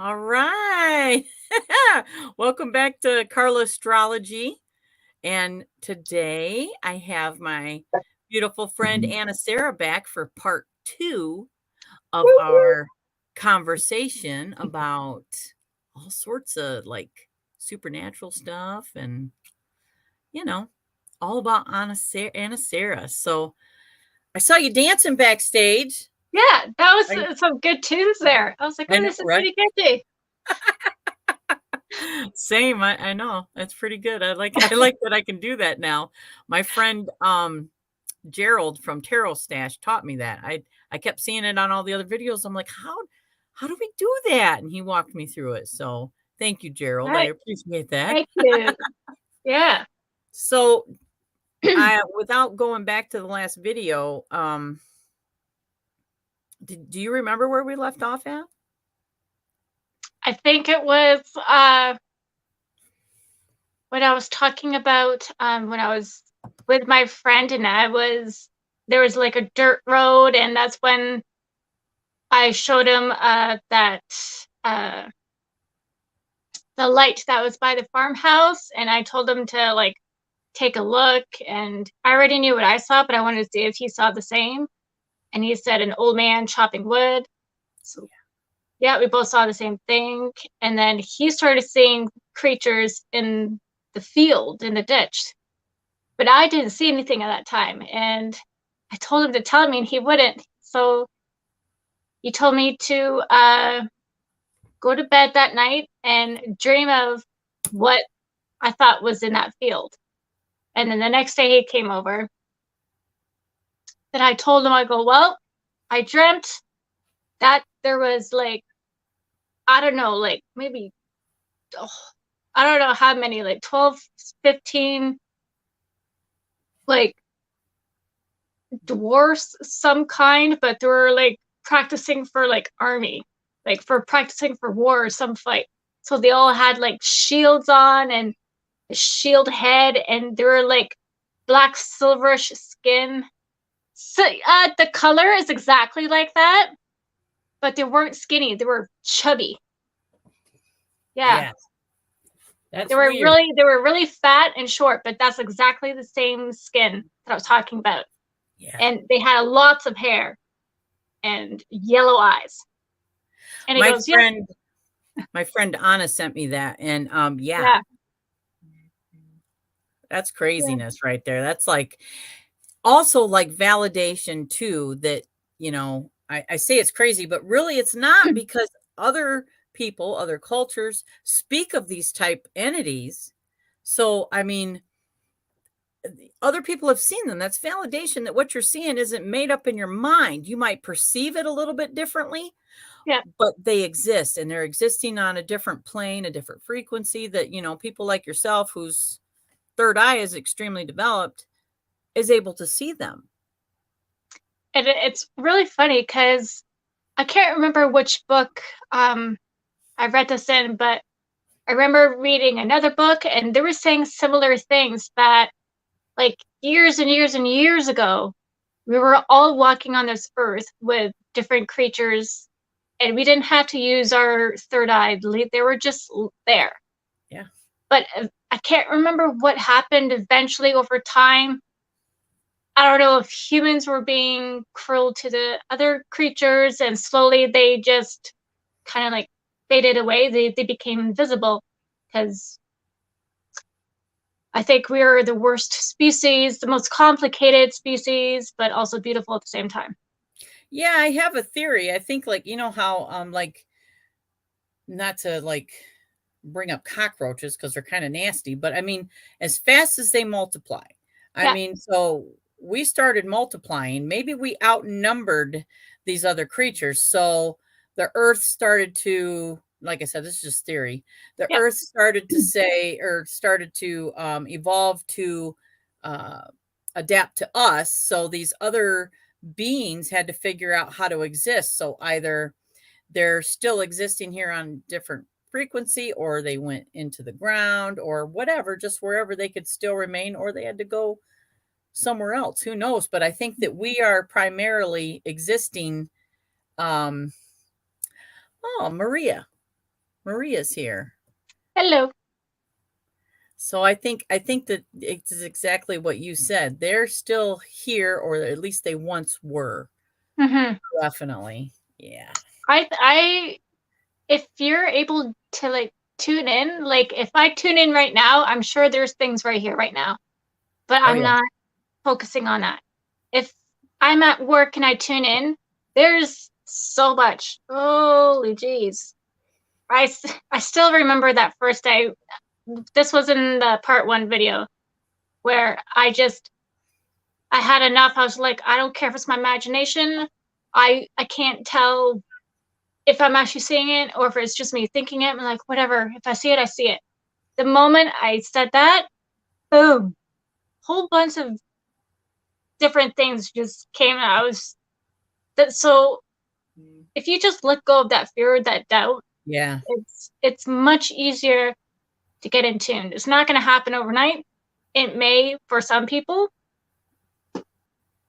All right. Welcome back to Carla Astrology. And today I have my beautiful friend Anasara back for part 2 of our conversation about all sorts of like supernatural stuff and, you know, all about Anasara. So I saw you dancing backstage. Yeah, that was some good tunes there. I was like, I oh, know, this is right? pretty catchy. Same. I know. That's pretty good. I like that I can do that now. My friend Gerald from Tarot Stash taught me that. I kept seeing it on all the other videos. I'm like, how do we do that? And he walked me through it. So thank you, All Gerald. I right, appreciate that. thank you. Yeah, So I without going back to the last video, do you remember where we left off at? I think it was when I was talking about when I was with my friend and there was like a dirt road, and that's when I showed him that uh the light that was by the farmhouse, and I told him to like take a look, and I already knew what I saw, but I wanted to see if he saw the same. And he said an old man chopping wood. So yeah, we both saw the same thing. And then he started seeing creatures in the field, in the ditch. But I didn't see anything at that time. And I told him to tell me, and he wouldn't. So he told me to go to bed that night and dream of what I thought was in that field. And then the next day he came over. Then I told him, I go, well, I dreamt that there was like, I don't know, like maybe, oh, I don't know how many, like 12, 15, like dwarfs, some kind, but they were like practicing for like army, like for practicing for war or some fight. So they all had like shields on and a shield head, and they were like black silverish skin. So the color is exactly like that, but they weren't skinny. They were chubby. Yeah. Yes. That's weird. They were really fat and short, but that's exactly the same skin that I was talking about. Yeah. And they had lots of hair and yellow eyes. And he My goes, "Yeah, friend my friend Anna sent me that and yeah, yeah, that's yeah, craziness right there. That's like also like validation too that, I say it's crazy, but really it's not because other people, other cultures speak of these type entities. So, I mean, other people have seen them. That's validation that what you're seeing isn't made up in your mind. You might perceive it a little bit differently, yeah." but they exist and they're existing on a different plane, a different frequency that, people like yourself whose third eye is extremely developed is able to see them. And it's really funny because I can't remember which book I read this in, but I remember reading another book, and they were saying similar things that, like, years and years and years ago, we were all walking on this earth with different creatures, and we didn't have to use our third eye. They were just there. Yeah. But I can't remember what happened eventually over time. I don't know if humans were being cruel to the other creatures, and slowly they just kind of like faded away. They became invisible because I think we are the worst species, the most complicated species, but also beautiful at the same time. Yeah, I have a theory. I think like, how like not to like bring up cockroaches because they're kind of nasty, but I mean, as fast as they multiply. I Yeah, mean, so we started multiplying. Maybe we outnumbered these other creatures. So the earth started to, like I said, this is just theory. The yeah. earth started to say, or started to evolve to uh, adapt to us. So these other beings had to figure out how to exist. So either they're still existing here on different frequency or they went into the ground or whatever, just wherever they could still remain, or they had to go somewhere else. Who knows? But I think that we are primarily existing. Um, oh, Maria. Maria's here. Hello. So I think that it's exactly what you said. They're still here, or at least they once were. Hmm. Definitely. Yeah. I if you're able to like tune in, like if I tune in right now, I'm sure there's things right here right now, but Oh I'm yeah. not focusing on that. If I'm at work and I tune in, there's so much. Holy jeez. I still remember that first day. This was in the part one video where I had enough. I was like, I don't care if it's my imagination. I can't tell if I'm actually seeing it or if it's just me thinking it. I'm like, whatever. If I see it, I see it. The moment I said that, boom, whole bunch of different things just came out. I was that so if you just let go of that fear, that doubt, Yeah. it's much easier to get in tune. It's not going to happen overnight. It may for some people,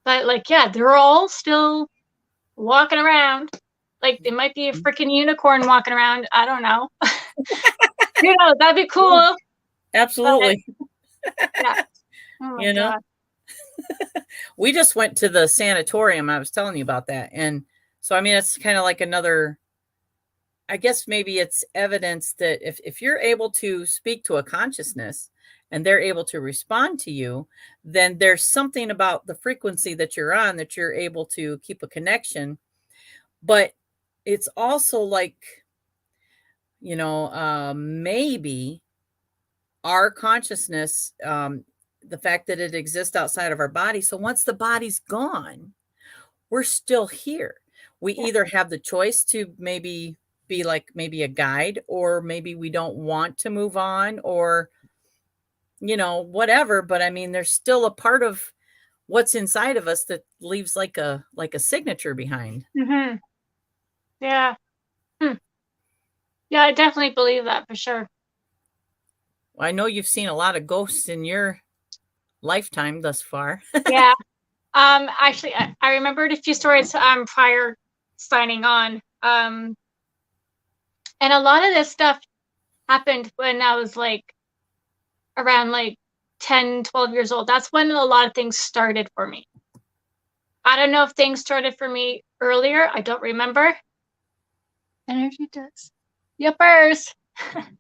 but like yeah, they're all still walking around. Like there might be a freaking unicorn walking around. I don't know. You know, that'd be Yeah. cool. But Absolutely. yeah. Oh my You know, god. we just went to the sanatorium. I was telling you about that. And so, I mean, it's kind of like another, I guess maybe it's evidence that if you're able to speak to a consciousness and they're able to respond to you, then there's something about the frequency that you're on that you're able to keep a connection. But it's also like, maybe our consciousness, the fact that it exists outside of our body. So once the body's gone, we're still here. We Yeah. either have the choice to maybe be like maybe a guide, or maybe we don't want to move on, or whatever. But I mean, there's still a part of what's inside of us that leaves like a signature behind. Mhm. Yeah. Hmm. Yeah, I definitely believe that for sure. I know you've seen a lot of ghosts in your lifetime thus far. Yeah. Actually, I remembered a few stories prior signing on. And a lot of this stuff happened when I was like around like 10, 12 years old. That's when a lot of things started for me. I don't know if things started for me earlier. I don't remember. Energy does. Yepers.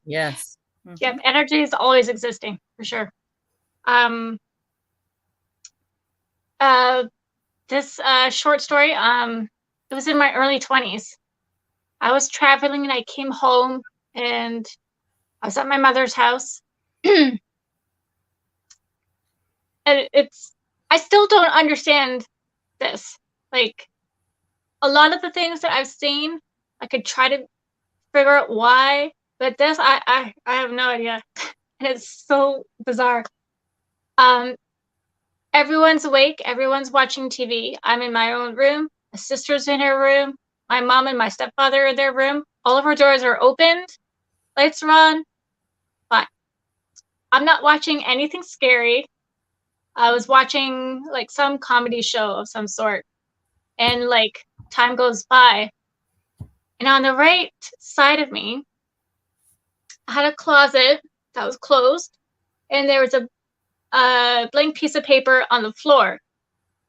Yes. Yep, Hmm. energy is always existing for sure. Um, uh, this short story, it was in my early 20s. I was traveling and I came home and I was at my mother's house. And I still don't understand this. Like a lot of the things that I've seen, I could try to figure out why, but this, I have no idea. And it's so bizarre. Um, Everyone's awake, everyone's watching TV. I'm in my own room. My sister's in her room. My mom and my stepfather are in their room. All of our doors are opened. Lights are on. Fine. I'm not watching anything scary. I was watching like some comedy show of some sort. And like time goes by. And on the right side of me, I had a closet that was closed. And there was a blank piece of paper on the floor.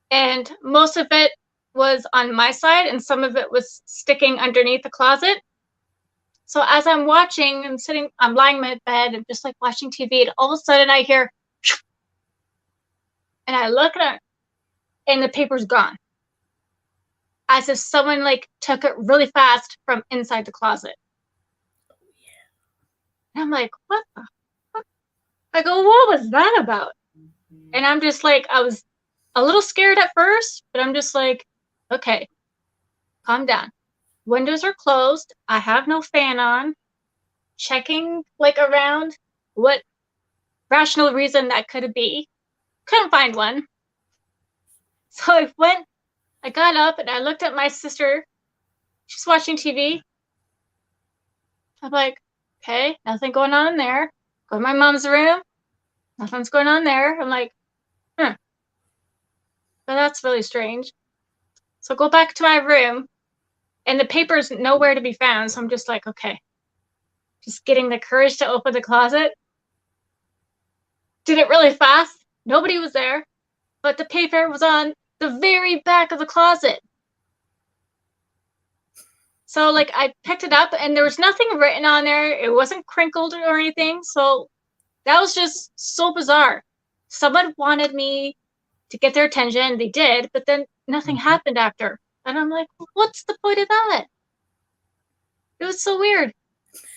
And most of it was on my side and some of it was sticking underneath the closet. So as I'm watching, I'm lying in my bed and just like watching TV, and all of a sudden I hear, and I look at it, and the paper's gone, as if someone like took it really fast from inside the closet. And I'm like, what the fuck? I go, what was that about? And I'm just like, I was a little scared at first, but I'm just like, okay, calm down. Windows are closed. I have no fan on. Checking like around what rational reason that could be. Couldn't find one. So I got up and I looked at my sister. She's watching TV. I'm like, okay, nothing going on in there. Go to my mom's room. Nothing's going on there. I'm like, but that's really strange. So go back to my room and the paper's nowhere to be found. So I'm just like, okay. just getting the courage to open the closet. Did it really fast. Nobody was there, but the paper was on the very back of the closet. So like I picked it up and there was nothing written on there. It wasn't crinkled or anything. So that was just so bizarre. Someone wanted me to get their attention. They did, but then nothing Mhm. happened after. And I'm like, what's the point of that? It was so weird.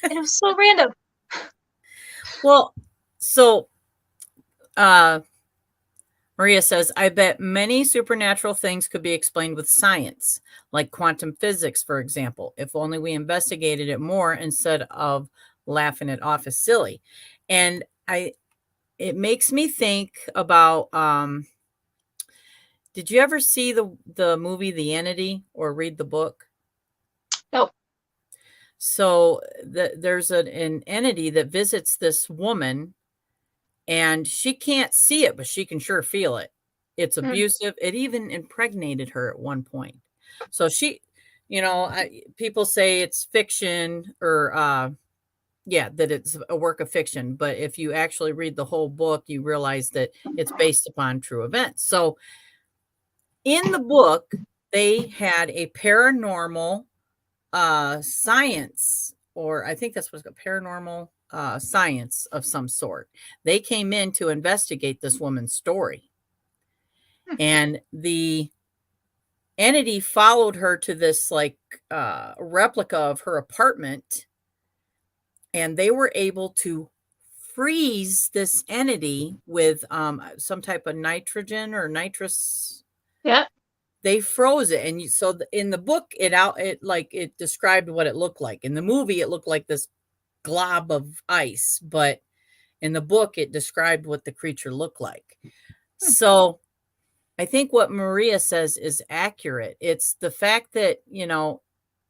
And it was so random. Well, so uh, Maria says, I bet many supernatural things could be explained with science, like quantum physics, for example, if only we investigated it more instead of laughing it off as silly. And it makes me think about, did you ever see the movie The Entity or read the book? Nope. So there's an entity that visits this woman and she can't see it, but she can sure feel it. It's Mm. abusive. It even impregnated her at one point. So she, people say it's fiction or, yeah, that it's a work of fiction. But if you actually read the whole book, you realize that it's based upon true events. So in the book, they had a paranormal science, or I think that's what's called, paranormal science of some sort. They came in to investigate this woman's story, and the entity followed her to this like replica of her apartment, and they were able to freeze this entity with some type of nitrogen or nitrous. Yeah. They froze it, and in the book it described what it looked like. In the movie it looked like this glob of ice, but in the book it described what the creature looked like. Hmm. So I think what Maria says is accurate. It's the fact that,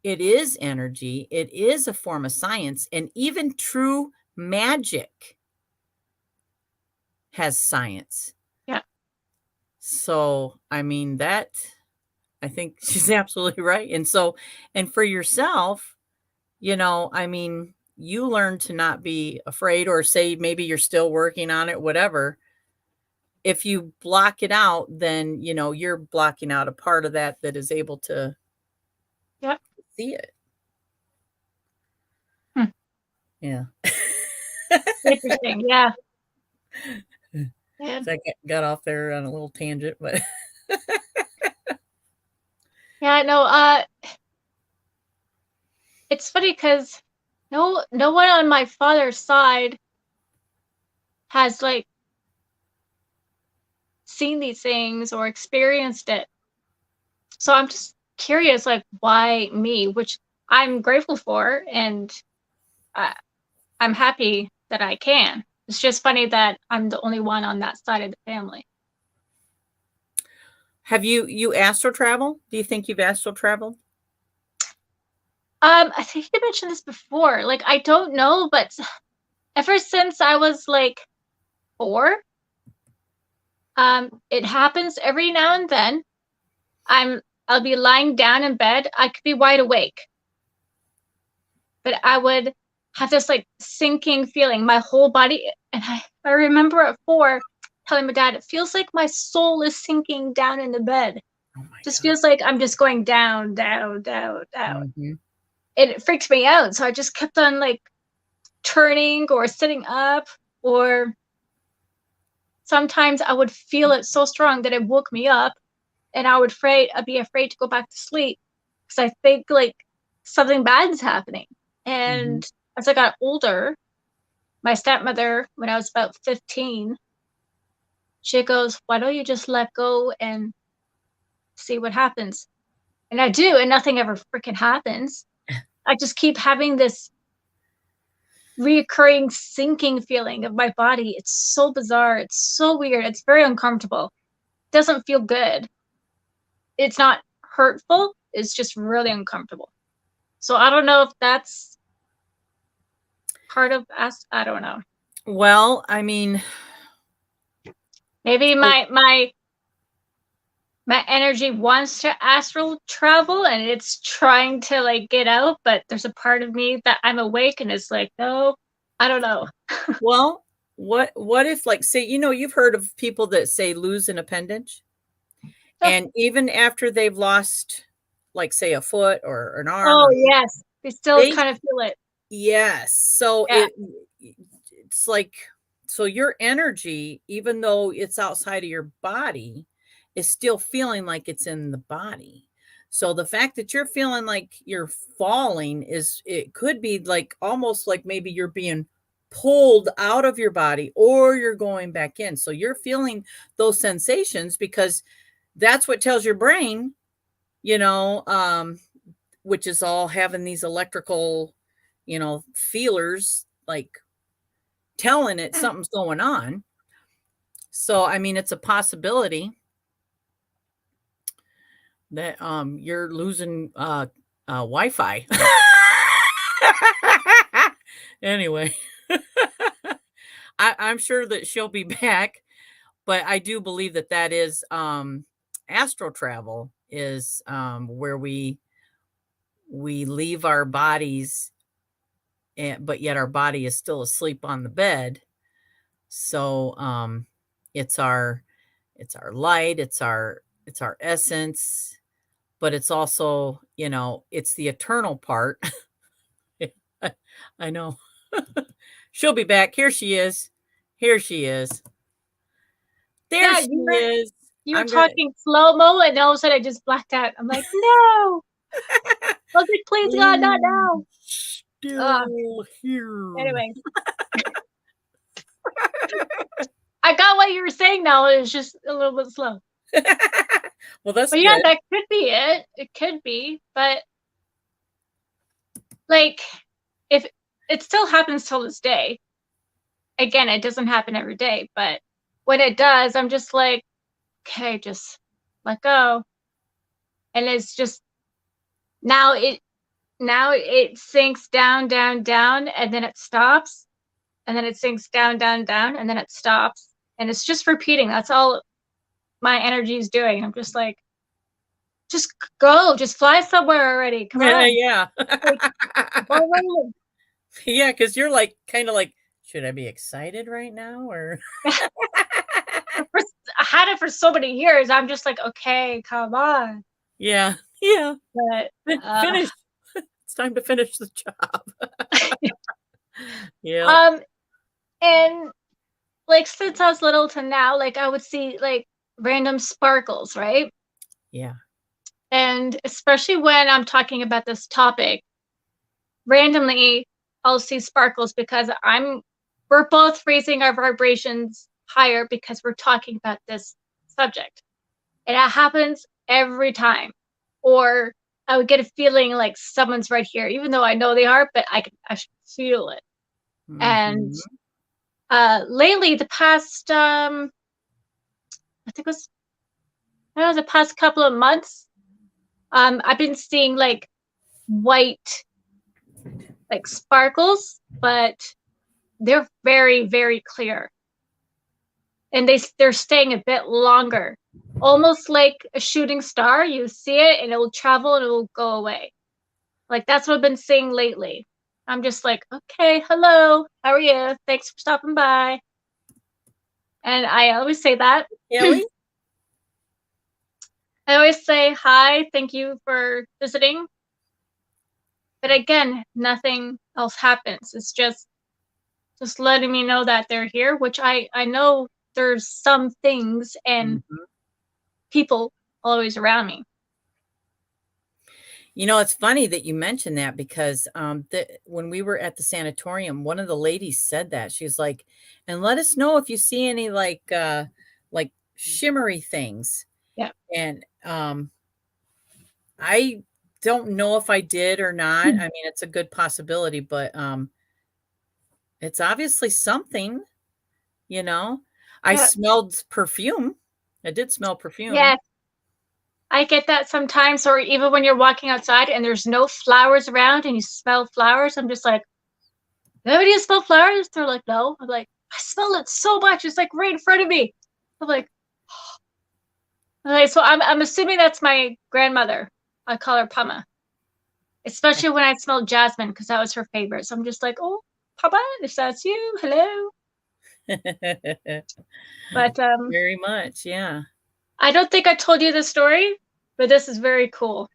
it is energy, it is a form of science, and even true magic has science. Yeah. So, I mean, I think she's absolutely right. And for yourself, I mean, you learn to not be afraid, or say maybe you're still working on it, whatever. If you block it out, then, you're blocking out a part of that is able to Yeah. see it. Hmm. Yeah. Interesting. Yeah. Yeah. So I got off there on a little tangent, but Yeah. No. It's funny because no one on my father's side has like seen these things or experienced it. So I'm just curious, like, why me? Which I'm grateful for, and I, I'm happy that I can. It's just funny that I'm the only one on that side of the family. have you astral travel? Do you think you've astral traveled? I think you mentioned this before. Like, I don't know, but ever since I was like 4, it happens every now and then. I'll be lying down in bed. I could be wide awake, but I would have this like sinking feeling, my whole body. And I remember at 4 telling my dad, it feels like my soul is sinking down in the bed. Oh my Just god. feels like I'm just going down, down, down, down. Mhm. And it freaked me out. So I just kept on like turning or sitting up, or sometimes I would feel it so strong that it woke me up, and I'd be afraid to go back to sleep because I think like something bad is happening. Mhm. And as I got older, my stepmother, when I was about 15, she goes, "Why don't you just let go and see what happens?" And I do, and nothing ever freaking happens. I just keep having this reoccurring sinking feeling of my body. It's so bizarre. It's so weird. It's very uncomfortable. It doesn't feel good. It's not hurtful. It's just really uncomfortable. So I don't know if that's part of us. I don't know. Well, I mean, Maybe so my my energy wants to astral travel and it's trying to like get out, but there's a part of me that I'm awake and it's like, no, I don't know. Well, what if, like, say, you've heard of people that say lose an appendage, and even after they've lost, like, say, a foot or an arm, Oh or yes, they still they kind of feel it. yes. So Yeah. it's like, so your energy, even though it's outside of your body, is still feeling like it's in the body. So the fact that you're feeling like you're falling it could be like almost like maybe you're being pulled out of your body or you're going back in. So you're feeling those sensations because that's what tells your brain, you know, which is all having these electrical, feelers, like telling it something's going on. So, I mean, it's a possibility that you're losing Wi-Fi. Anyway, I'm sure that she'll be back, but I do believe that that is astral travel is where we leave our bodies, but yet our body is still asleep on the bed. So it's our light, it's our essence, but it's also, it's the eternal part. I know. She'll be back. Here she is. Here she is. There Yeah, she is. you were I'm gonna talking slow-mo and all of a sudden I just blacked out. I'm like, no. I was like, please God, not Ooh, now. still here. Anyway. I got what you were saying now. It was just a little bit slow. Well, that's But yeah, good. that could be it. It could be. But like if it still happens till this day. Again, it doesn't happen every day, but when it does, I'm just like, okay, just let go. And it's just now it sinks down, down, down, and then it stops, and then it sinks down, down, down, and then it stops. And it's just repeating. That's all my energy is doing. I'm just like, just go, just fly somewhere already. Come on. Yeah. Like, ball rolling. Yeah, because you're like kind of like, should I be excited right now or I had it for so many years. I'm just like, okay, come on. yeah, yeah. But Finish. It's time to finish the job. Yeah. and like since I was little to now, like I would see like random sparkles, right? Yeah. And especially when I'm talking about this topic, randomly I'll see sparkles because we're both raising our vibrations higher because we're talking about this subject. And it happens every time. Or I would get a feeling like someone's right here, even though I know they are, but I feel it. And Mhm. lately, the past I think it was I don't know, the past couple of months, I've been seeing like white like sparkles, but they're very, very clear. And they're staying a bit longer. Almost like a shooting star. You see it and it will travel and it will go away. Like that's what I've been seeing lately. I'm just like, okay, hello, how are you? Thanks for stopping by. And I always say that. Kelly? I always say hi, thank you for visiting. But again, nothing else happens. It's just letting me know that they're here, which I know there's some things and Mhm. people always around me. It's funny that you mentioned that because when we were at the sanatorium, one of the ladies said that. She was like, and let us know if you see any like shimmery things. Yeah. And I don't know if I did or not. I mean, it's a good possibility, but it's obviously something, you know. I Yeah. smelled perfume. I did smell perfume. Yes, I get that sometimes, or even when you're walking outside and there's no flowers around and you smell flowers, I'm just like, anybody smell flowers? They're like, no. I'm like, I smell it so much. It's like right in front of me. I'm like, Okay, so I'm assuming that's my grandmother. I call her Pama, especially when I smell jasmine because that was her favorite. So I'm just like, oh, Papa, if that's you, hello. But Very much, yeah. I don't think I told you the story, but this is very cool.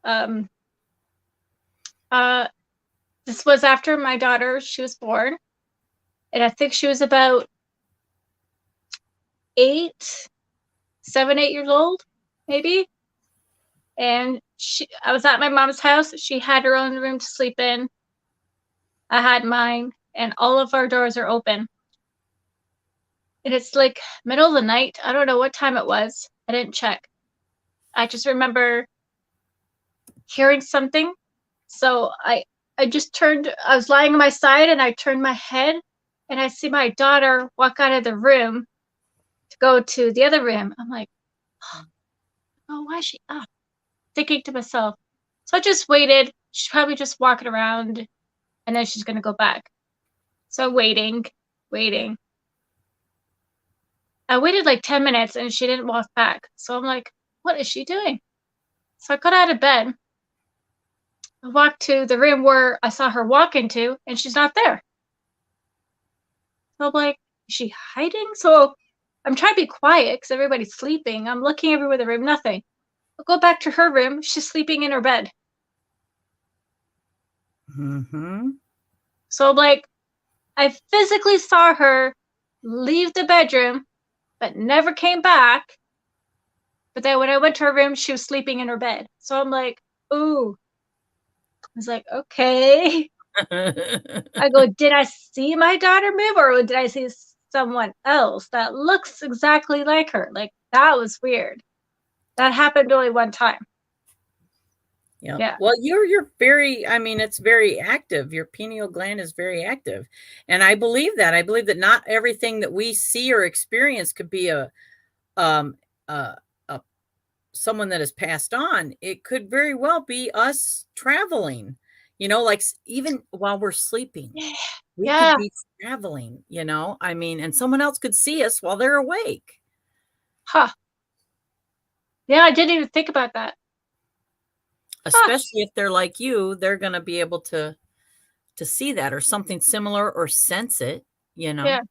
Um, uh, this was after my daughter, she was born, and I think she was about 8, 7, 8 years old, maybe. And I was at my mom's house. She had her own room to sleep in. I had mine, and all of our doors are open. And it's like middle of the night. I don't know what time it was. I didn't check. I just remember hearing something. So I just turned, I was lying on my side and I turned my head and I see my daughter walk out of the room to go to the other room. I'm like, oh, why is she up? Thinking to myself. So I just waited. She's probably just walking around and then she's gonna go back. So waiting, waiting. I waited like 10 minutes and she didn't walk back. So I'm like, what is she doing? So I got out of bed. I walked to the room where I saw her walk into, and she's not there. So I'm like, is she hiding? So I'm trying to be quiet because everybody's sleeping. I'm looking everywhere in the room, nothing. I go back to her room. She's sleeping in her bed. Mm-hmm. So I'm like, I physically saw her leave the bedroom, but never came back. But then when I went to her room, she was sleeping in her bed. So I'm like, ooh. I was like, okay. I go, did I see my daughter move or did I see someone else that looks exactly like her? Like, that was weird. That happened only one time. Yeah. Yeah. Well, you're very, I mean, it's very active. Your pineal gland is very active. And I believe that. I believe that not everything that we see or experience could be um a, a someone that has passed on. It could very well be us traveling. Like even while we're sleeping, we could Yeah. be traveling, I mean, and someone else could see us while they're awake. Huh. Yeah, I didn't even think about that. Huh. Especially if they're like you, they're going to be able to see that or something similar or sense it, you know, Yeah.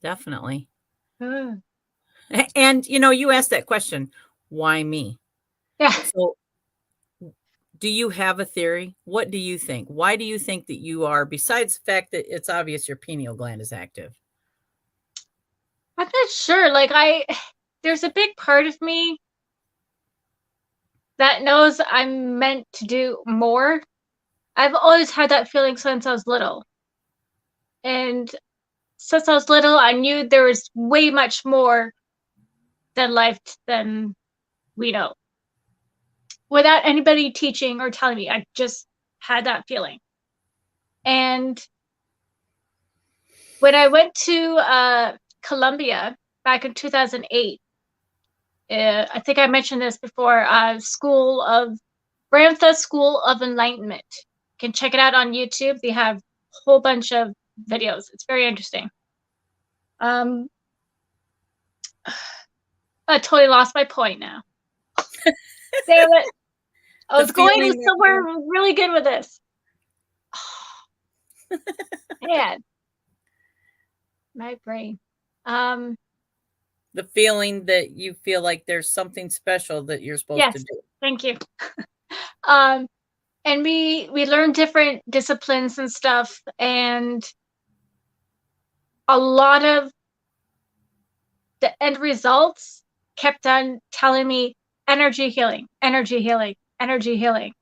definitely. Mm. And, you asked that question, why me? Yeah. So, do you have a theory? What do you think? Why do you think that you are, besides the fact that it's obvious your pineal gland is active? I'm not sure. Like, there's a big part of me that knows I'm meant to do more. I've always had that feeling since I was little. And since I was little, I knew there was way much more than life than we know. Without anybody teaching or telling me, I just had that feeling. And when I went to Colombia back in 2008, I think I mentioned this before, Ramtha School of Enlightenment. You can check it out on YouTube. They have a whole bunch of videos. It's very interesting. Um, I totally lost my point now. Damn it. I The was going feeling that somewhere really good with this. Man, my brain. Um, the feeling that you feel like there's something special that you're supposed to yes, do. thank you. Um, and we learned different disciplines and stuff, and a lot of the end results kept on telling me energy healing, energy healing, energy healing.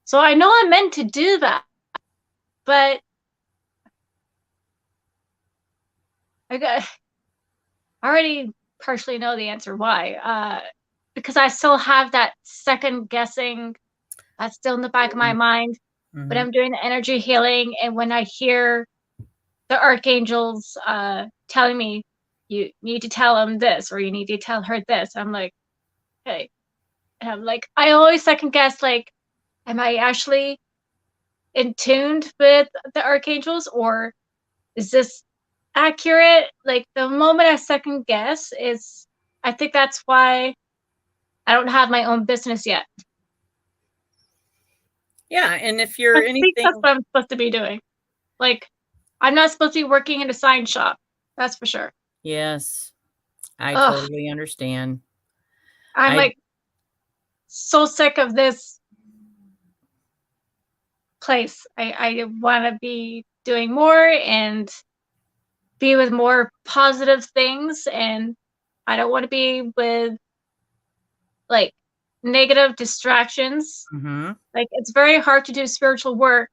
So I know I'm meant to do that, but I already partially know the answer why. Because I still have that second guessing that's still in the back of my mind. But Mm-hmm. I'm doing the energy healing, and when I hear the archangels telling me you need to tell him this or you need to tell her this, I'm like, hey, and I'm like, I always second guess, like, am I actually in tuned with the archangels or is this accurate? Like the moment I second guess is I think that's why I don't have my own business yet. Yeah, and if I you're think that's anything what I'm supposed to be doing. Like, I'm not supposed to be working in a sign shop. That's for sure. yes, I Ugh, totally understand. I'm I like so sick of this place. I want to be doing more and be with more positive things, and I don't want to be with like negative distractions. mhm. Like, it's very hard to do spiritual work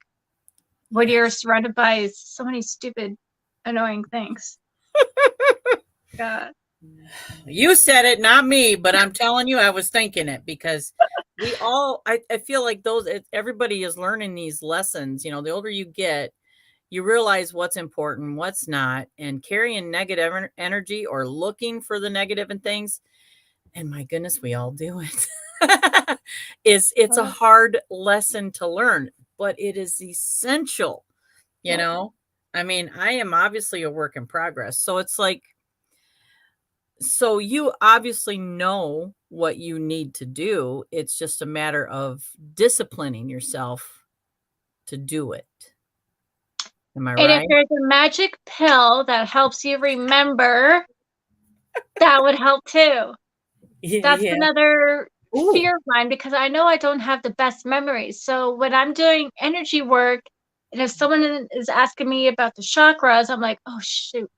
when you're surrounded by so many stupid, annoying things. God. You said it, not me, but I'm telling you, I was thinking it because I feel like everybody is learning these lessons. You know, the older you get, you realize what's important, what's not, and carrying negative energy or looking for the negative in things. And my goodness, we all do it. It's a Well, hard lesson to learn, but it is essential, you yeah. know? I mean, I am obviously a work in progress. So it's like, so you obviously know what you need to do. It's just a matter of disciplining yourself to do it. Am I And if right? there's a magic pill that helps you remember, that would help too. That's Yeah. another Ooh. fear of mine because I know I don't have the best memories. So when I'm doing energy work, and if someone is asking me about the chakras, I'm like, oh shoot,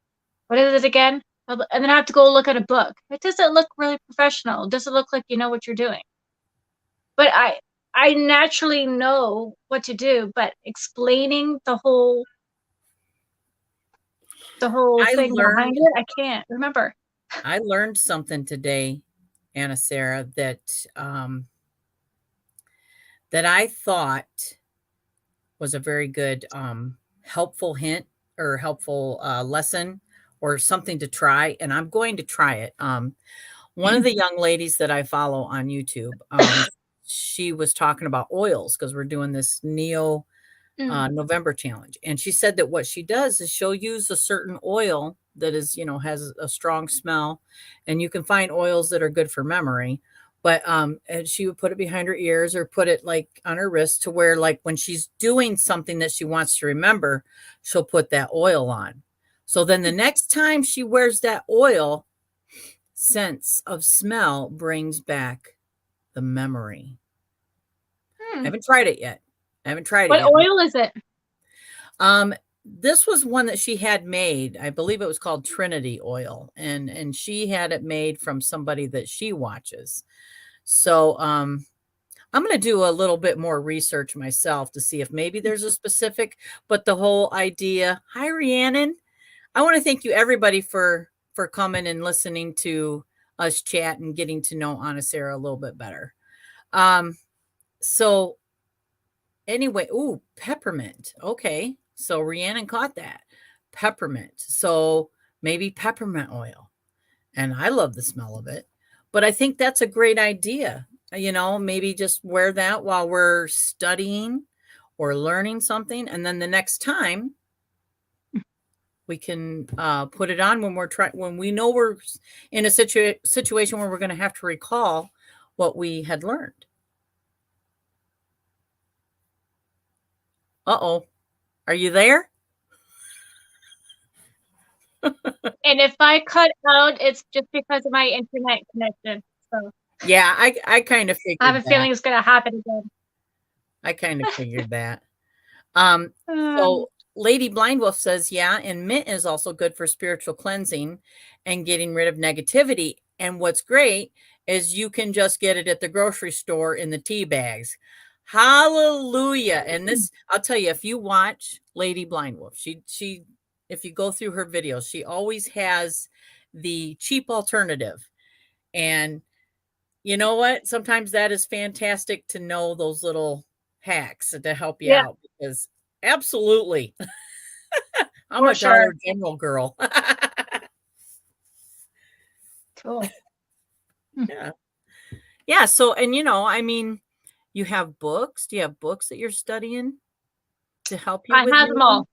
what is it again? And then I have to go look at a book. It doesn't look really professional. It doesn't look like you know what you're doing. But I naturally know what to do, but explaining the whole I thing behind learned it, I can't remember. I learned something today, Anasara, that I thought was a very good helpful hint or helpful lesson or something to try, and I'm going to try it. One of the young ladies that I follow on YouTube, she was talking about oils because we're doing this Neo Mm. November challenge. And she said that what she does is she'll use a certain oil that is, has a strong smell. And you can find oils that are good for memory. But and she would put it behind her ears or put it like on her wrist to where, like, when she's doing something that she wants to remember, she'll put that oil on. So then the next time she wears that oil, sense of smell brings back the memory. I Hmm. haven't tried it yet. I haven't tried it What yet. oil is it? Um, this was one that she had made. I believe it was called Trinity oil, and she had it made from somebody that she watches. So, I'm going to do a little bit more research myself to see if maybe there's a specific, but the whole idea. Hi, Rhiannon. I want to thank you everybody for coming and listening to us chat and getting to know Anasara a little bit better. Um, so anyway, ooh, peppermint. Okay. So Rhiannon caught that. Peppermint. So maybe peppermint oil. And I love the smell of it. But I think that's a great idea. Maybe just wear that while we're studying or learning something. And then the next time we can put it on when we know we're in a situation where we're going to have to recall what we had learned. Uh-oh. Are you there? And if I cut out, it's just because of my internet connection. So Yeah, I kind of I have figured a that. feeling it's gonna happen again. I kind of figured that. Um, Um, so Lady Blind Wolf says, yeah, and mint is also good for spiritual cleansing and getting rid of negativity. And what's great is you can just get it at the grocery store in the tea bags. Hallelujah. And this, I'll tell you, if you watch Lady Blind Wolf, she if you go through her videos, she always has the cheap alternative. And you know what? Sometimes that is fantastic to know those little hacks to help you yeah, out because absolutely. I'm for a sure. Dollar General girl. Cool. Hmm. Yeah. Yeah. So, and I mean, you have books. Do you have books that you're studying to help you I with have them moving? all.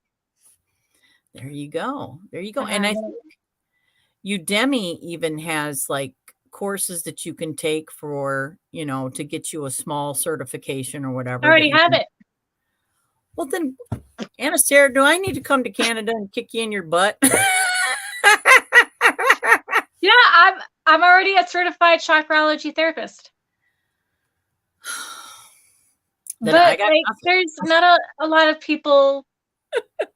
There you go. There you I go. And have I it. think Udemy even has like courses that you can take for, to get you a small certification or I whatever that already you have can. it. Well, then, Anna Sarah, do I need to come to Canada and kick you in your butt? Yeah, I'm already a certified chakrology therapist. Then I But got like, nothing. there's not a lot of people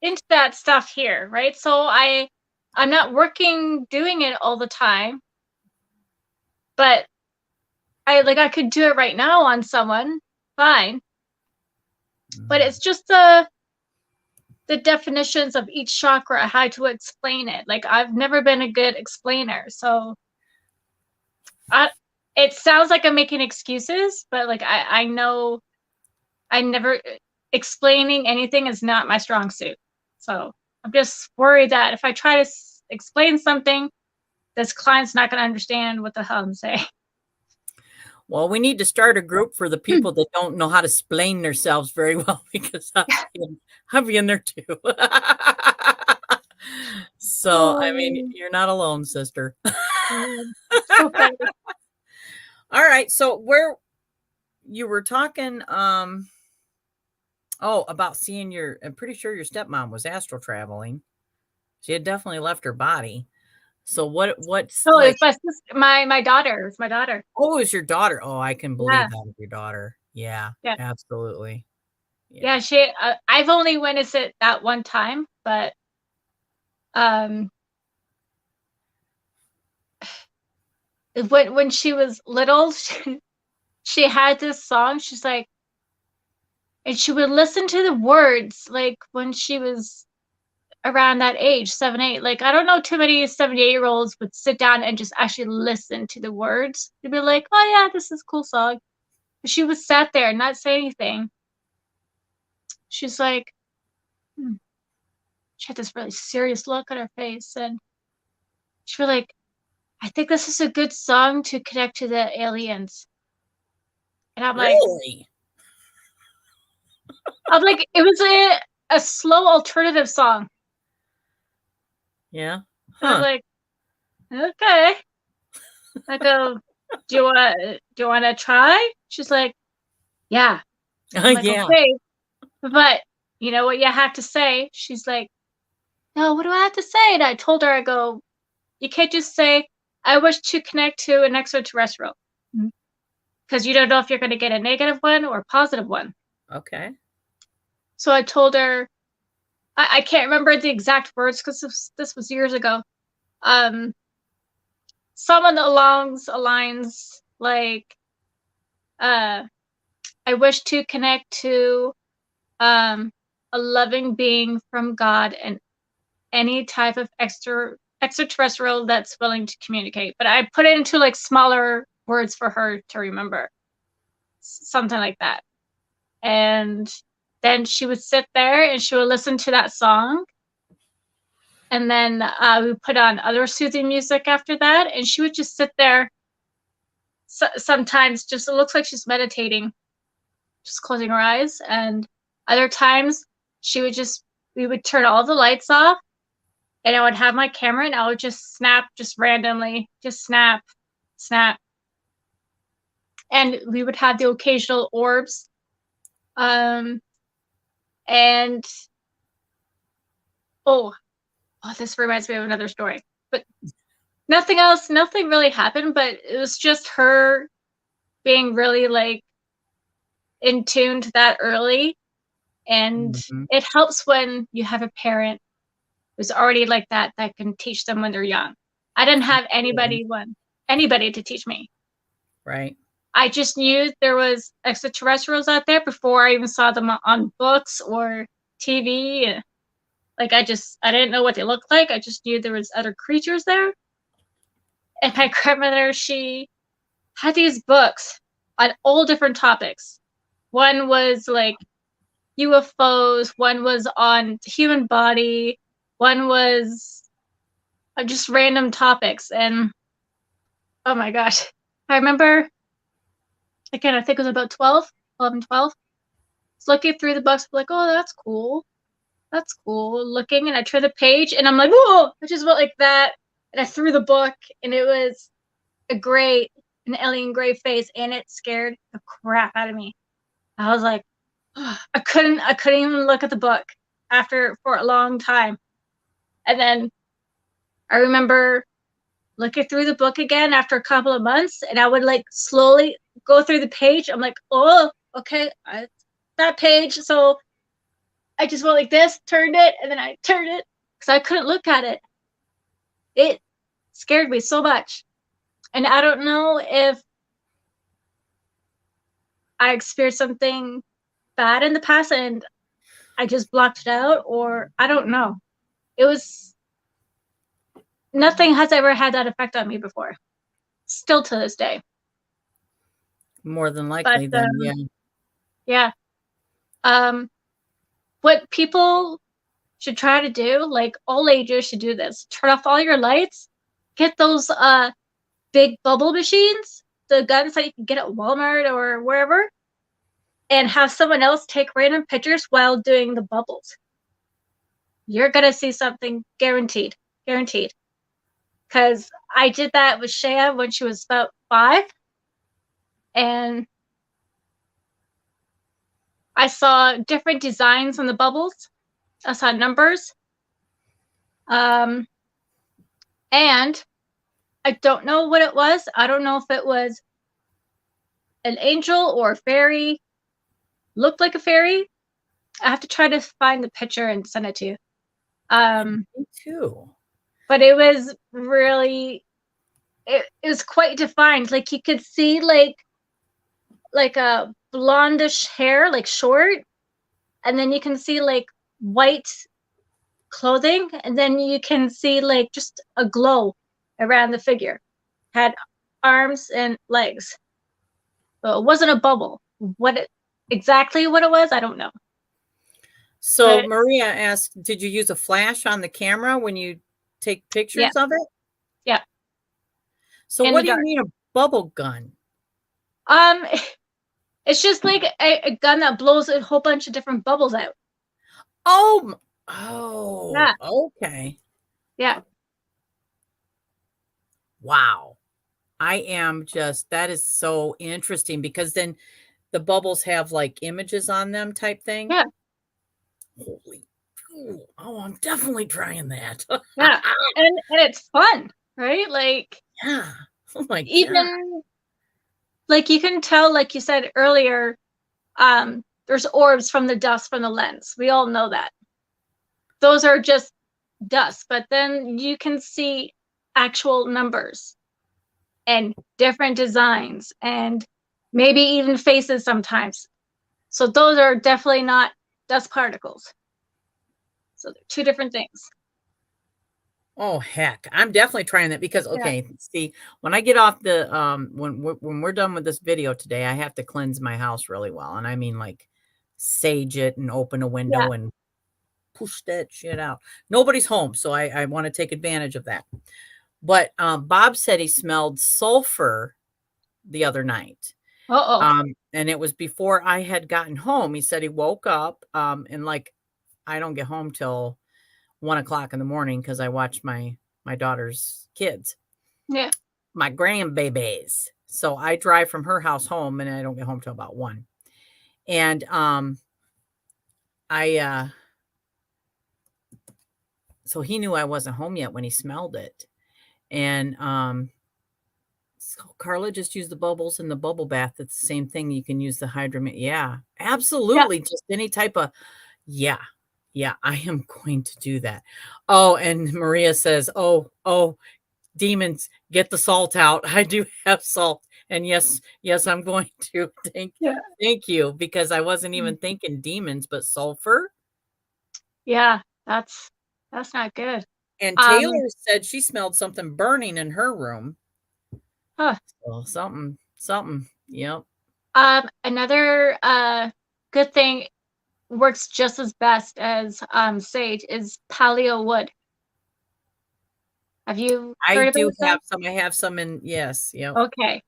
into that stuff here, right? So I'm not working doing it all the time, but I could do it right now on someone, fine. But it's just the definitions of each chakra, how to explain it. Like, I've never been a good explainer, so it sounds like I'm making excuses, but like I know I never explaining anything is not my strong suit. So I'm just worried that if I try to explain something, this client's not going to understand what the hell I'm saying. Well, we need to start a group for the people that don't know how to explain themselves very well, because I'll be in there too. So, I mean, Oh, you're not alone, sister. so funny. All right. So where you were talking, about seeing I'm pretty sure your stepmom was astral traveling. She had definitely left her body. So what's Oh, like, it's my sister, my daughter. It's my daughter. oh, it's your daughter. Oh, I can Yeah, believe that was your daughter. Yeah, yeah, absolutely. Yeah. yeah. I've only witnessed it that one time, but um, when she was little, she had this song. She's like, and she would listen to the words like when she was around that age, 7, 8. Like, I don't know too many 78-year-olds would sit down and just actually listen to the words. They'd be like, oh yeah, this is a cool song. But she was sat there and not say anything. She's like, hmm. She had this really serious look on her face, and she was like, I think this is a good song to connect to the aliens. And Really? it was a slow alternative song. Yeah. And I'm Huh. like, okay. I go, do you wanna try? She's like, yeah. I'm like, Yeah. okay, but you know what you have to say? She's like, no, what do I have to say? And I told her, I go, you can't just say, I wish to connect to an extraterrestrial. Because you don't know if you're going to get a negative one or a positive one. Okay. So I told her, I can't remember the exact words because this was years ago. Um, Someone aligns like, uh, I wish to connect to a loving being from God and any type of extraterrestrial that's willing to communicate. But I put it into like smaller words for her to remember, something like that. And then she would sit there and she would listen to that song. And then we put on other soothing music after that, and she would just sit there. Sometimes just it looks like she's meditating, just closing her eyes, and other times she would just we would turn all the lights off, and I would have my camera and I would just snap just randomly, just snap, snap. And we would have the occasional orbs. Um, and oh, this reminds me of another story. But nothing really happened, but it was just her being really like in tune to that early. And Mhm. it helps when you have a parent who's already like that can teach them when they're young. I didn't have Absolutely. anybody to teach me. Right. I just knew there was extraterrestrials out there before I even saw them on books or TV. Like I didn't know what they looked like. I just knew there was other creatures there. And my grandmother, she had these books on all different topics. One was like UFOs, one was on the human body, one was just random topics. And oh my gosh, I remember, again, I think it was about 12, 11, 12. Looking through the books, like, oh, that's cool. That's cool. Looking, and I turn the page, and I'm like, whoa! I just went like that, and I threw the book, and it was an alien gray face, and it scared the crap out of me. I was like, I couldn't even look at the book after for a long time. And then I remember looking through the book again after a couple of months, and I would like slowly go through the page. I'm like, oh, okay, that page. So I just went like this, turned it, and then I turned it because I couldn't look at it. It scared me so much. And I don't know if I experienced something bad in the past and I just blocked it out, or I don't know. It was nothing has ever had that effect on me before. Still to this day. More than But likely, then, yeah. yeah. What people should try to do, like all ages should do this. Turn off all your lights. Get those big bubble machines, the guns that you can get at Walmart or wherever, and have someone else take random pictures while doing the bubbles. You're gonna see something guaranteed. Guaranteed. Because I did that with Shea when she was about 5, and I saw different designs on the bubbles. I saw numbers. And I don't know what it was. I don't know if it was an angel or a fairy. Looked like a fairy. I have to try to find the picture and send it to you. Me too. But it was really, it was quite defined. Like you could see like a blondish hair, like short, and then you can see like white clothing, and then you can see like just a glow around the figure. Had arms and legs. So it wasn't a bubble. Exactly what it was, I don't know. So But Maria asked, did you use a flash on the camera when you take yeah, pictures of it? yeah, So in what the do you dark. mean a bubble gun? Um, it's just like a gun that blows a whole bunch of different bubbles out. Oh, Yeah, okay. yeah, Wow. That is so interesting because then the bubbles have like images on them type thing. yeah, Holy, oh, I'm definitely trying that. yeah. And it's fun, right? Like Yeah. Oh my God. even like you can tell, like you said earlier, there's orbs from the dust from the lens. We all know that. Those are just dust, but then you can see actual numbers and different designs and maybe even faces sometimes. So those are definitely not dust particles. So they're two different things. Oh, heck. I'm definitely trying that because Yeah. okay, see, when I get off the when we're done with this video today, I have to cleanse my house really well. And I mean like sage it and open a Yeah. window and push that shit out. Nobody's home, so I want to take advantage of that. But Bob said he smelled sulfur the other night. Uh-oh. And it was before I had gotten home. He said he woke up and like I don't get home till 1 o'clock in the morning because I watch my daughter's kids, Yeah. my grandbabies. So I drive from her house home and I don't get home till about 1. And I so he knew I wasn't home yet when he smelled it. And so Carla just used the bubbles in the bubble bath. It's the same thing. You can use the hydromet. Yeah, Yeah. absolutely. Just any type of yeah. Yeah, I am going to do that. Oh, and Maria says, "Oh, demons, get the salt out." I do have salt. And yes, I'm going to. Yeah. Thank you because I wasn't even thinking demons, but sulfur. Yeah. That's not good. And Um, Taylor said she smelled something burning in her room. huh. So something. Yep. Another good thing works just as best as sage is paleo wood. Have you I heard do about have that? some. I have some in yes, yep. Okay.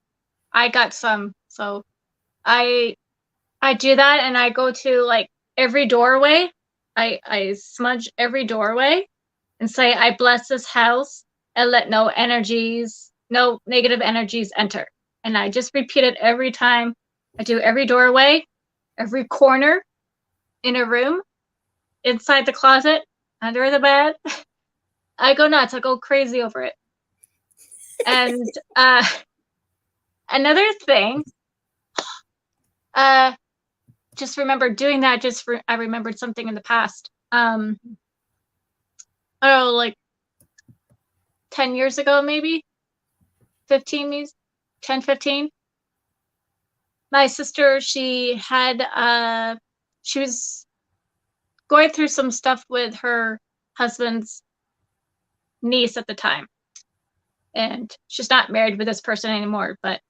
I got some. So I I do that and I go to like every doorway. I smudge every doorway and say I bless this house and let no energies, no negative energies enter. And I just repeat it every time. I do every doorway, every corner in a room, inside the closet, under the bed. I go nuts. I go crazy over it. And another thing, just remember doing that. I remembered something in the past. I don't know, like 10 years ago, maybe 15, maybe 10, 15. My sister, she was going through some stuff with her husband's niece at the time. And she's not married with this person anymore, but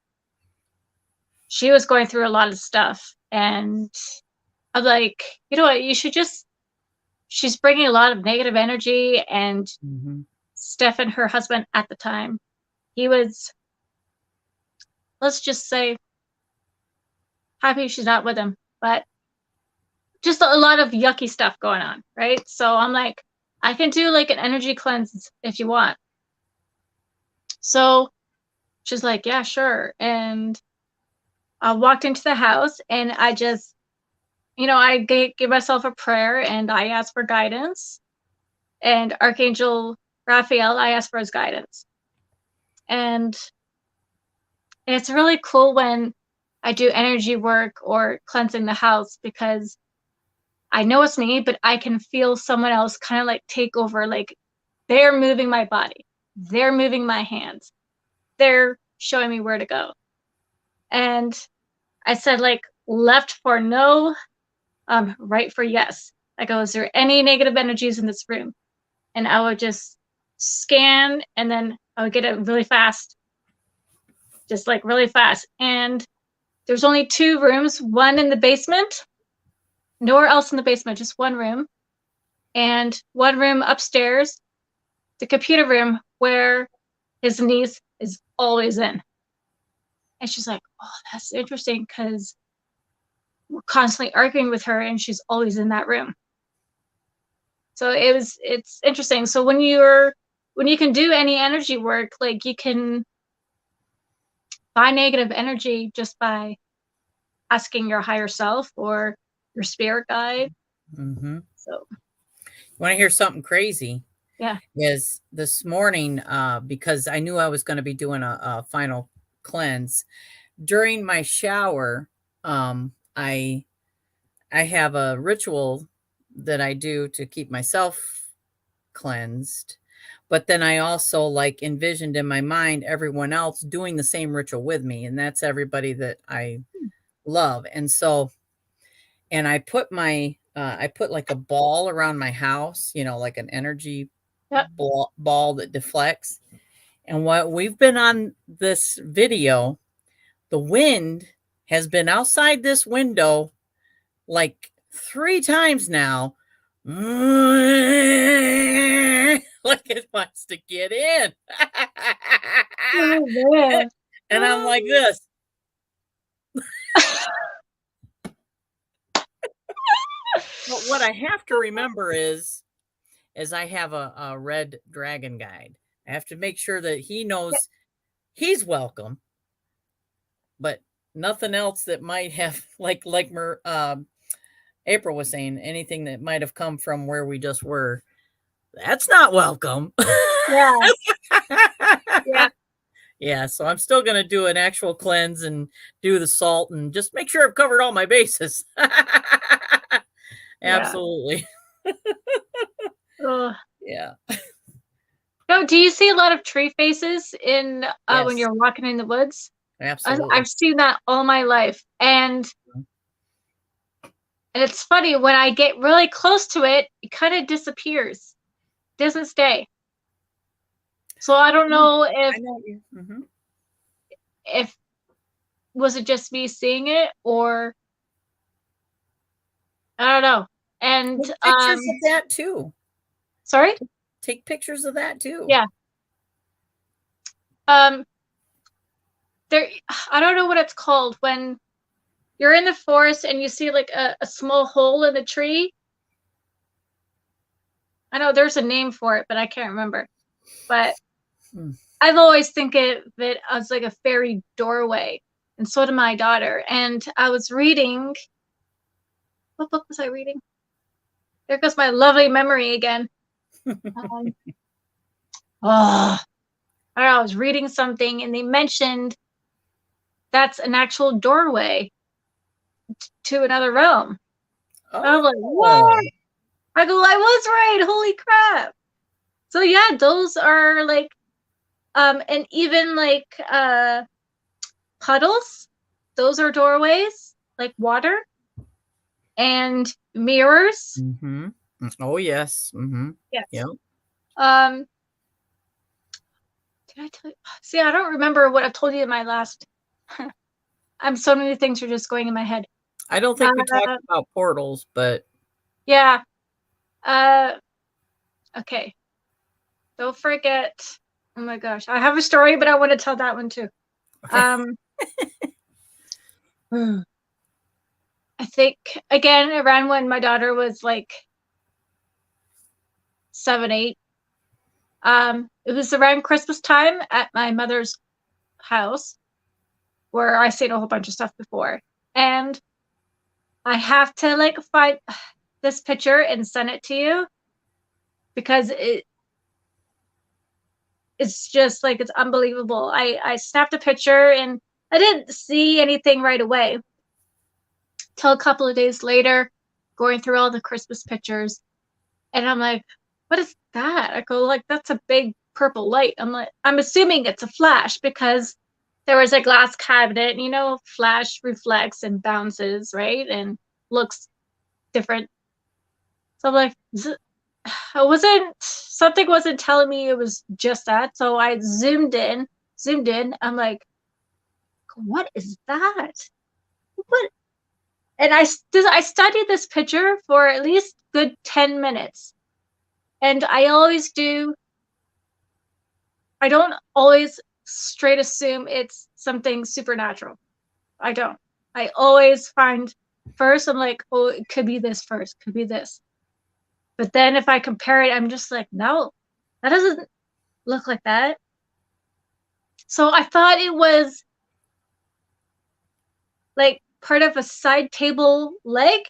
she was going through a lot of stuff. And I'm like, you know what, she's bringing a lot of negative energy. And Stefan, her husband at the time, he was, let's just say, happy she's not with him, but just a lot of yucky stuff going on, right? So I'm like, I can do like an energy cleanse if you want. So she's like, yeah, sure. And I walked into the house and I just, I gave myself a prayer and I asked for guidance. And Archangel Raphael, I asked for his guidance. And it's really cool when I do energy work or cleansing the house, because I know it's me, but I can feel someone else kind of like take over. Like they're moving my body, they're moving my hands, they're showing me where to go. And I said, like, left for no, right for yes. I go, is there any negative energies in this room? And I would just scan, and then I would get it really fast, just like really fast. And there's only 2 rooms, one in the basement, nowhere else in the basement, just one room, and one room upstairs, the computer room where his niece is always in. And she's like, oh, that's interesting, because we're constantly arguing with her and she's always in that room. So it's interesting. So when you can do any energy work, like you can buy negative energy just by asking your higher self or your spirit guide. So you want to hear something crazy? Yeah. Is this morning, because I knew I was going to be doing a final cleanse during my shower. I have a ritual that I do to keep myself cleansed, but then I also like envisioned in my mind everyone else doing the same ritual with me, and that's everybody that I love. And so, and I put like a ball around my house, like an energy ball that deflects. And what we've been on this video, the wind has been outside this window like 3 times now. Like it wants to get in. Oh, man. And I'm like this. But what I have to remember is I have a red dragon guide. I have to make sure that he knows he's welcome, but nothing else that might have like April was saying, anything that might have come from where we just were, that's not welcome. Yeah. Yeah. Yeah, so I'm still going to do an actual cleanse and do the salt and just make sure I've covered all my bases. Absolutely. Yeah. No, do you see a lot of tree faces in Yes. when you're walking in the woods? Absolutely. I've seen that all my life. And it's funny, when I get really close to it, it kind of disappears. It doesn't stay. So I don't know if was it just me seeing it, or I don't know. And take pictures of that too. Sorry? Take pictures of that too. Yeah. There, I don't know what it's called when you're in the forest and you see like a small hole in the tree. I know there's a name for it, but I can't remember. But I've always think of it as like a fairy doorway, and so did my daughter. And I was reading, what book was I reading? There goes my lovely memory again. Um, oh, I was reading something, and they mentioned that's an actual doorway to another realm. I was like, Oh. what? I go, I was right. Holy crap. So yeah, those are like, and even like puddles, those are doorways, like water and mirrors. Mhm. Oh, yes. Mhm. Yes. Yep. Um, did I tell you? See, I don't remember what I've told you in my last. I'm so many things are just going in my head. I don't Uh, think we talked about portals, but yeah. Uh, okay. Don't forget. Oh my gosh, I have a story, but I want to tell that one too. Um, I think again around when my daughter was like 7, 8. It was around Christmas time at my mother's house where I seen a whole bunch of stuff before, and I have to like find this picture and send it to you because it's just like it's unbelievable. I snapped a picture and I didn't see anything right away till a couple of days later, going through all the Christmas pictures, and I'm like, what is that? I go like, that's a big purple light. I'm like, I'm assuming it's a flash because there was a glass cabinet, flash reflects and bounces, right? And looks different. So I'm like, I wasn't, something wasn't telling me it was just that. So I zoomed in. I'm like, what is that? What? And I studied this picture for at least good 10 minutes. And I always do, I don't always straight assume it's something supernatural. I don't. I always find first, I'm like, oh, it could be this first, could be this. But then if I compare it, I'm just like, no, that doesn't look like that. So I thought it was like part of a side table leg,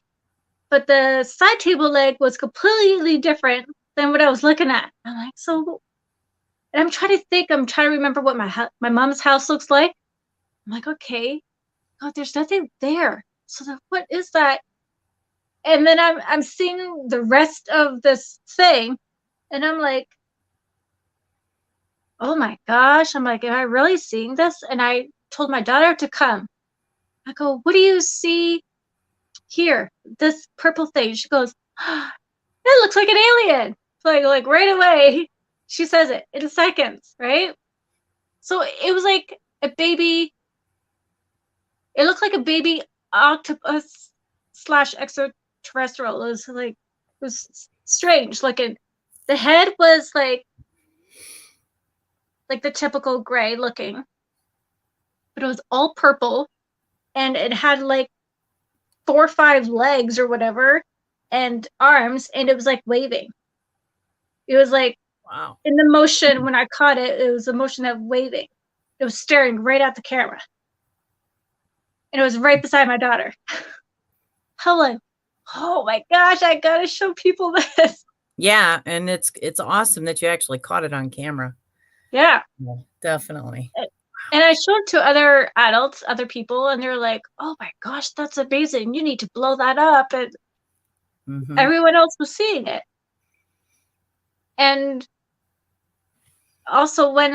but the side table leg was completely different than what I was looking at. I'm like, so, and I'm trying to think, I'm trying to remember what my mom's house looks like. I'm like, okay, God, there's nothing there. So then what is that? And then I'm seeing the rest of this thing, and I'm like, oh my gosh. I'm like, am I really seeing this? And I told my daughter to come. I go, what do you see here? This purple thing. She goes, oh, it looks like an alien. Like right away. She says it in seconds, right? So it was like a baby. It looked like a baby octopus slash extraterrestrial. It was like, it was strange. The head was like the typical gray looking, but it was all purple, and it had like 4 or 5 legs or whatever and arms, and it was like waving. It was like wow. in the motion when I caught it, it was the motion of waving. It was staring right at the camera. And it was right beside my daughter. I'm like, oh my gosh, I gotta show people this. Yeah, and it's awesome that you actually caught it on camera. Yeah. Yeah, definitely. And I showed it to other adults, other people, and they're like, oh my gosh, that's amazing. You need to blow that up. And Mhm. everyone else was seeing it. And also when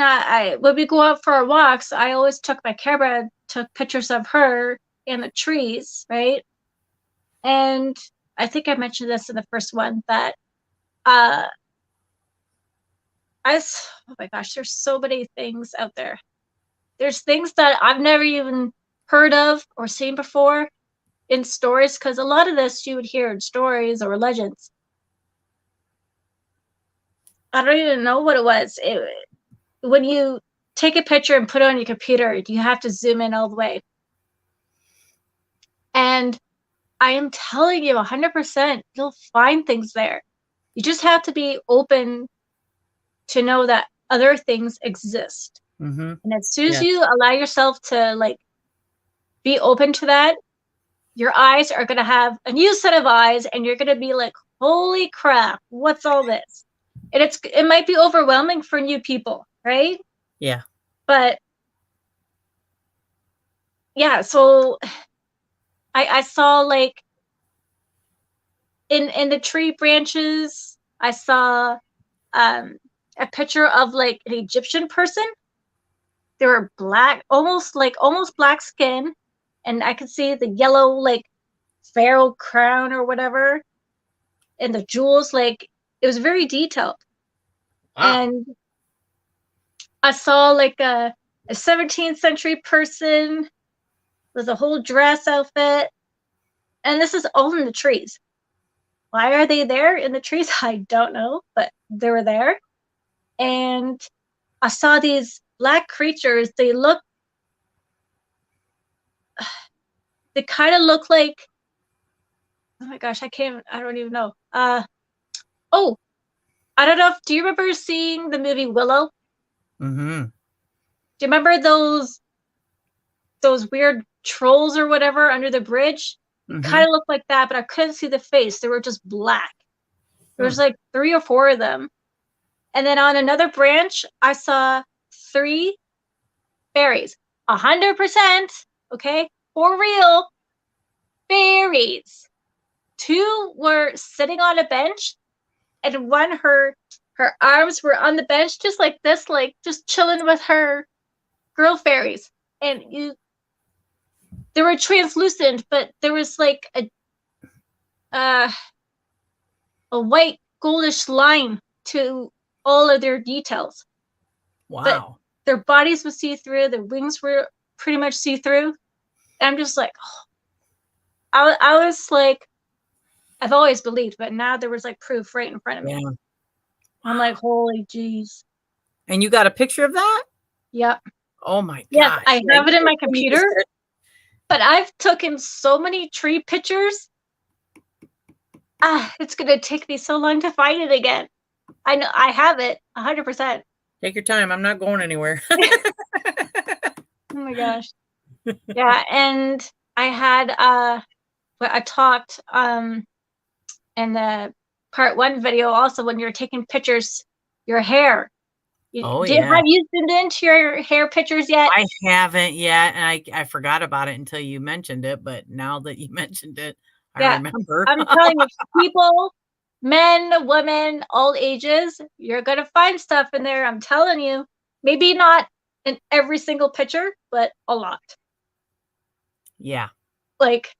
we go out for our walks, I always took my camera, took pictures of her and the trees, right? And I think I mentioned this in the first one that uh oh my gosh, there's so many things out there. There's things that I've never even heard of or seen before in stories, because a lot of this you would hear in stories or legends. I don't even know what it was. When you take a picture and put it on your computer, you have to zoom in all the way. And I am telling you 100%, you'll find things there. You just have to be open to know that other things exist. Mm-hmm. And as soon as Yeah. you allow yourself to like be open to that, your eyes are going to have a new set of eyes, and you're going to be like, holy crap, what's all this? And it might be overwhelming for new people, right? Yeah. But yeah, so I saw like in the tree branches, I saw a picture of like an Egyptian person. They were black, almost black skin, and I could see the yellow like pharaoh crown or whatever, and the jewels. Like it was very detailed. Wow. And I saw like a 17th century person with a whole dress outfit, and this is all in the trees. Why are they there in the trees? I don't know, but they were there. And I saw these black creatures. They kind of look like, oh my gosh, I don't even know. Oh, I don't know do you remember seeing the movie Willow? Mm-hmm. Do you remember those weird trolls or whatever under the bridge? It Mm-hmm. kind of looked like that, but I couldn't see the face. They were just black. There was Hmm. like 3 or 4 of them. And then on another branch, I saw 3 fairies. 100%, okay? For real, fairies. 2 were sitting on a bench, and one her arms were on the bench just like this, like just chilling with her girl fairies. And they were translucent, but there was like uh, a white goldish line to all of their details. But Wow. their bodies would see through, their wings were pretty much see through. And I'm just like, oh. I was like, I've always believed, but now there was like proof right in front of me. Yeah. I'm like, holy jeez. And you got a picture of that? Yep. Oh my Yes, gosh. I Yeah, have it in my you need to computer, but I've taken so many tree pictures. It's gonna take me so long to find it again. I know I have it 100%. take your time. I'm not going anywhere. Oh my gosh. Yeah, and I had I talked in the part 1 video also, when you're taking pictures, your hair. Oh yeah. Have you zoomed into your hair pictures yet? I haven't yet, and I forgot about it until you mentioned it, but now that you mentioned it, I Yeah, remember. I'm telling you, people, men, women, all ages, you're gonna find stuff in there. I'm telling you. Maybe not in every single picture, but a lot. Yeah, Like,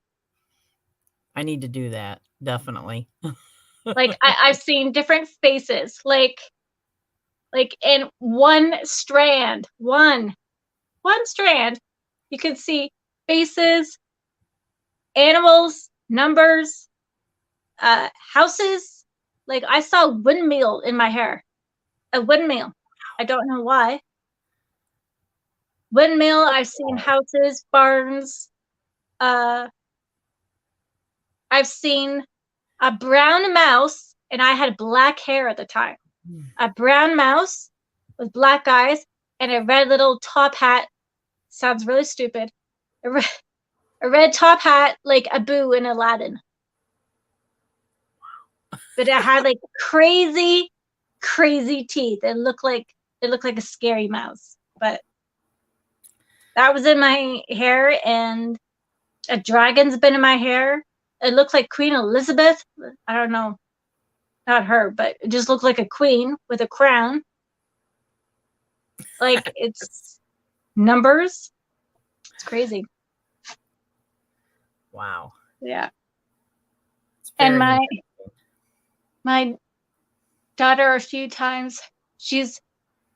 I need to do that, definitely. I've seen different faces, like in one strand, you can see faces, animals, numbers, houses. Like I saw windmill in my hair, a windmill. I don't know why. Windmill. I've seen houses, barns. Uh, I've seen a brown mouse, and I had black hair at the time. A brown mouse with black eyes and a red little top hat. Sounds really stupid. A red top hat like Abu in Aladdin. But it had like crazy, crazy teeth. It looked like a scary mouse. But that was in my hair, and a dragon's been in my hair. It looked like Queen Elizabeth. I don't know, not her, but it just looked like a queen with a crown. Like it's numbers. It's crazy. Wow. Yeah. It's And very my daughter a few times, she's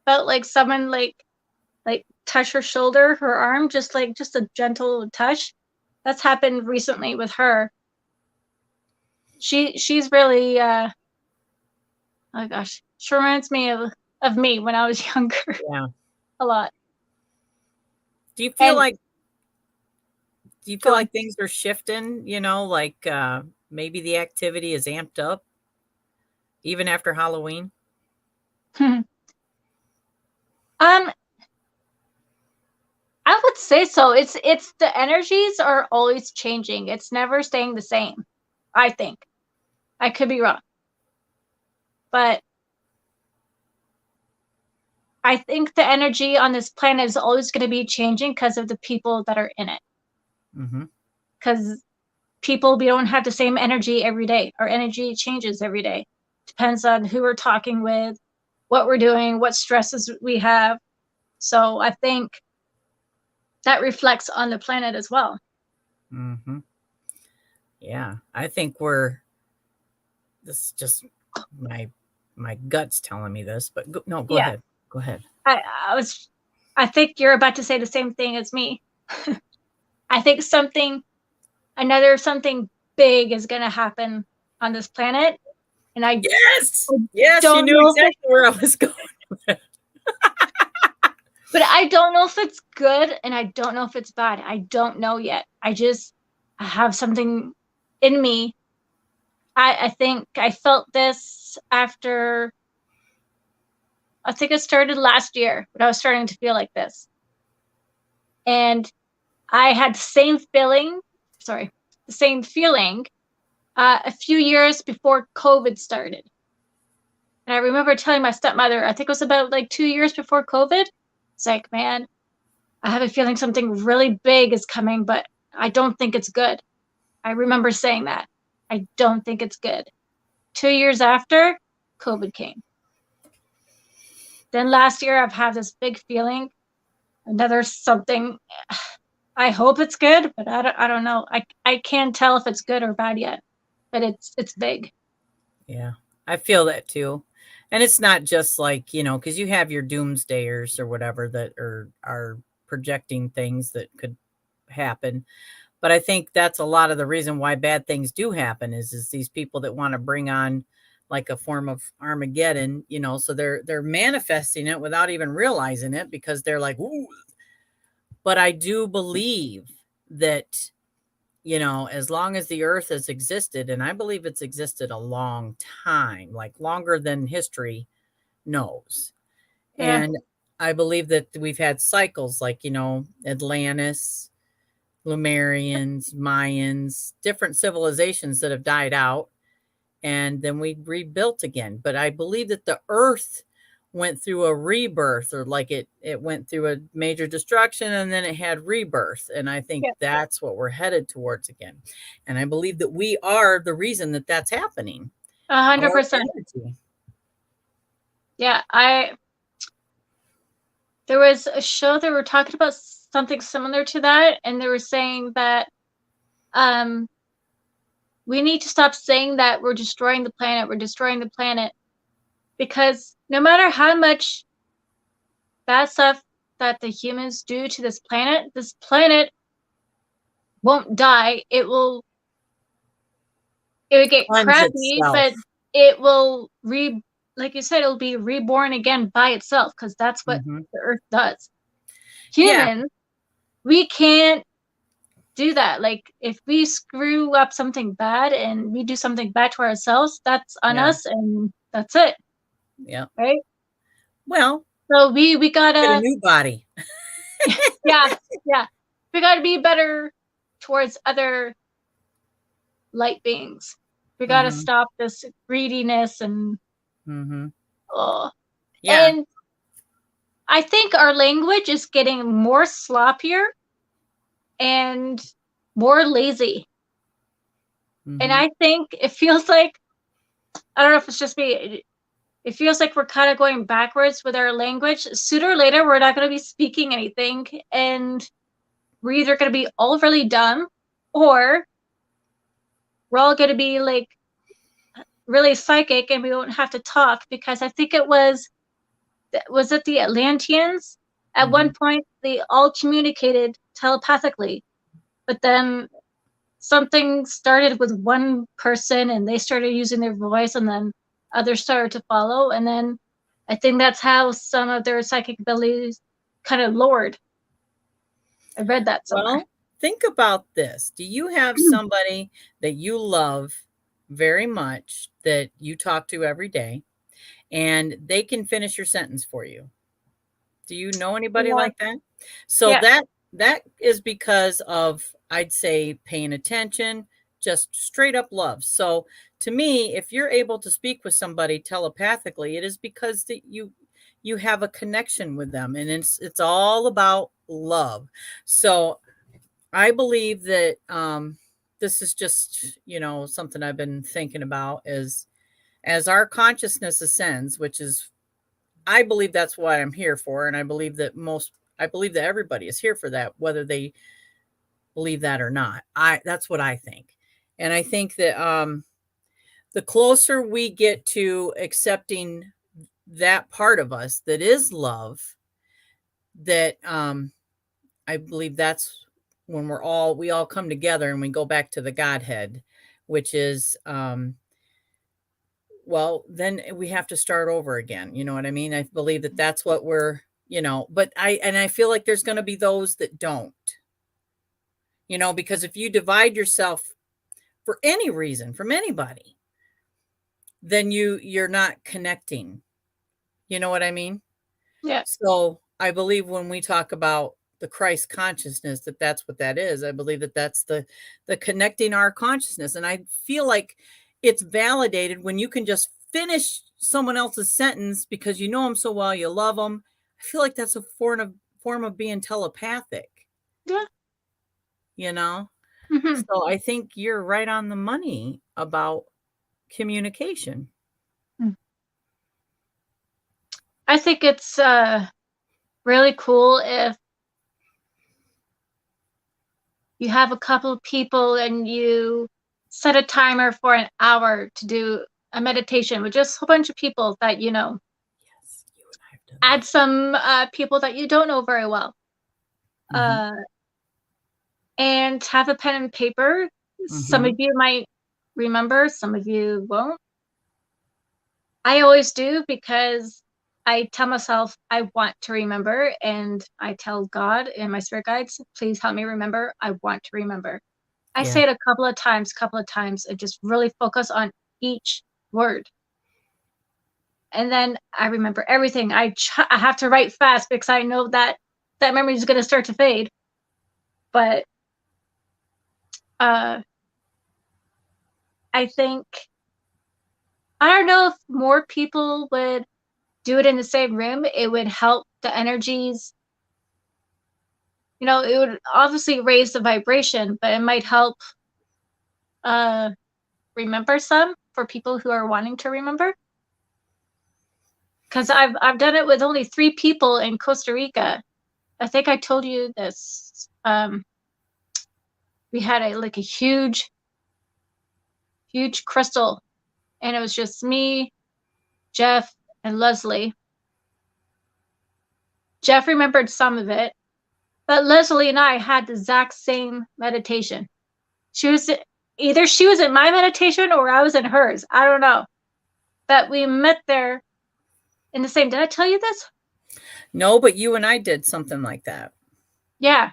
felt like someone like touch her shoulder, her arm, just a gentle touch. That's happened recently with her. She's really oh gosh, she reminds me of me when I was younger yeah. a lot. Do you feel And like do you go feel on. like things are shifting, like, maybe the activity is amped up even after Halloween? Um, I would say so. It's the energies are always changing. It's never staying the same. I think. I could be wrong. But I think the energy on this planet is always going to be changing because of the people that are in it. Mm-hmm. Because people, we don't have the same energy every day. Our energy changes every day. Depends on who we're talking with, what we're doing, what stresses we have. So I think that reflects on the planet as well. Mm-hmm. Yeah. I think we're this is just my my guts telling me this, but no, go Yeah. ahead. Go ahead. I, I was I think you're about to say the same thing as me. I think something big is going to happen on this planet, and I Yes. Yes, you don't knew know if exactly where I was going. but I don't know if it's good and I don't know if it's bad. I don't know yet. I have something in me. I think I felt this after, I think it started last year, but I was starting to feel like this. And I had the same feeling a few years before COVID started. And I remember telling my stepmother, I think it was about like 2 years before COVID. It's like, man, I have a feeling something really big is coming, but I don't think it's good. I remember saying that. I don't think it's good. 2 years after, COVID came. Then last year, I've had this big feeling, another something. I hope it's good, but I don't know. I can't tell if it's good or bad yet, but it's big. Yeah, I feel that too. And it's not just like, because you have your doomsdayers or whatever that are projecting things that could happen. But I think that's a lot of the reason why bad things do happen is these people that want to bring on like a form of Armageddon, so they're manifesting it without even realizing it because they're like, ooh. But I do believe that as long as the earth has existed, and I believe it's existed a long time, like longer than history knows. Yeah. And I believe that we've had cycles like, Atlantis, Lumerians, Mayans, different civilizations that have died out and then we rebuilt again. But I believe that the earth went through a rebirth or like it went through a major destruction and then it had rebirth, and I think Yeah. that's what we're headed towards again. And I believe that we are the reason that that's happening. Our 100%. energy. Yeah. There was a show that were talking about something similar to that, and they were saying that um we need to stop saying that we're destroying the planet, because no matter how much bad stuff that the humans do to this planet won't die. It will get Cleanse crappy, itself. but it will like you said, it'll be reborn again by itself, because that's what Hmm. the earth does. Yeah. Humans, we can't do that. Like if we screw up something bad and we do something bad to ourselves, that's on Yeah. us and that's it, Yeah. right? Well, So we get a gotta, new body. yeah, yeah, we gotta be better towards other light beings. We gotta Hmm. stop this greediness and Hmm. oh. Yeah. And I think our language is getting more sloppier and more lazy. And Hmm. I think it feels like, I don't know if it's just me, it feels like we're kind of going backwards with our language. Sooner or later, we're not going to be speaking anything, and we're either going to be all really dumb, or we're all going to be like really psychic and we won't have to talk, because I think was it the Atlanteans? At Hmm. one point, they all communicated telepathically, but then something started with one person and they started using their voice, and then others started to follow. And then I think that's how some of their psychic abilities kind of lowered. I read that somewhere. Well, think about this. Do you have somebody that you love very much that you talk to every day and they can finish your sentence for you? Do you know anybody Yeah. like that? So Yeah. that is because of, I'd say, paying attention, just straight up love. So to me, if you're able to speak with somebody telepathically, it is because that you have a connection with them, and it's all about love. So I believe that this is just, something I've been thinking about, is as our consciousness ascends, which is, I believe that's what I'm here for. And I believe that everybody is here for that, whether they believe that or not. That's what I think. And I think that the closer we get to accepting that part of us that is love, that I believe that's when we all come together and we go back to the Godhead, which is, well, then we have to start over again. You know what I mean? I believe that that's what but I feel like there's going to be those that don't, because if you divide yourself for any reason from anybody, then you're not connecting. You know what I mean? Yeah. So I believe when we talk about the Christ consciousness, that's what that is. I believe that that's the connecting our consciousness, and I feel like it's validated when you can just finish someone else's sentence because you know them so well, you love them. I feel like that's a form of being telepathic. Yeah. You know, Hmm. so I think you're right on the money about communication. I think it's really cool if you have a couple of people and you set a timer for an hour to do a meditation with just a whole bunch of people that you know. Yes, you and I have done Add that. some people that you don't know very well. Hmm. Uh, and have a pen and paper. Some of Hmm. you might remember, some of you won't. I always do because I tell myself I want to remember, and I tell God and my spirit guides, please help me remember. I want to remember. I Yeah. say it a couple of times, and just really focus on each word. And then I remember everything. I have to write fast because I know that that memory is going to start to fade. But uh, I think I don't know if more people would do it in the same room. It would help the energies. It would obviously raise the vibration, but it might help uh, remember some for people who are wanting to remember. Because I've done it with only 3 people in Costa Rica. I think I told you this. We had a huge crystal, and it was just me, Jeff, and Leslie. Jeff remembered some of it, but Leslie and I had the exact same meditation. She was Either she was in my meditation or I was in hers. I don't know. But we met there in the same. Did I tell you this? No, but you and I did something like that Yeah,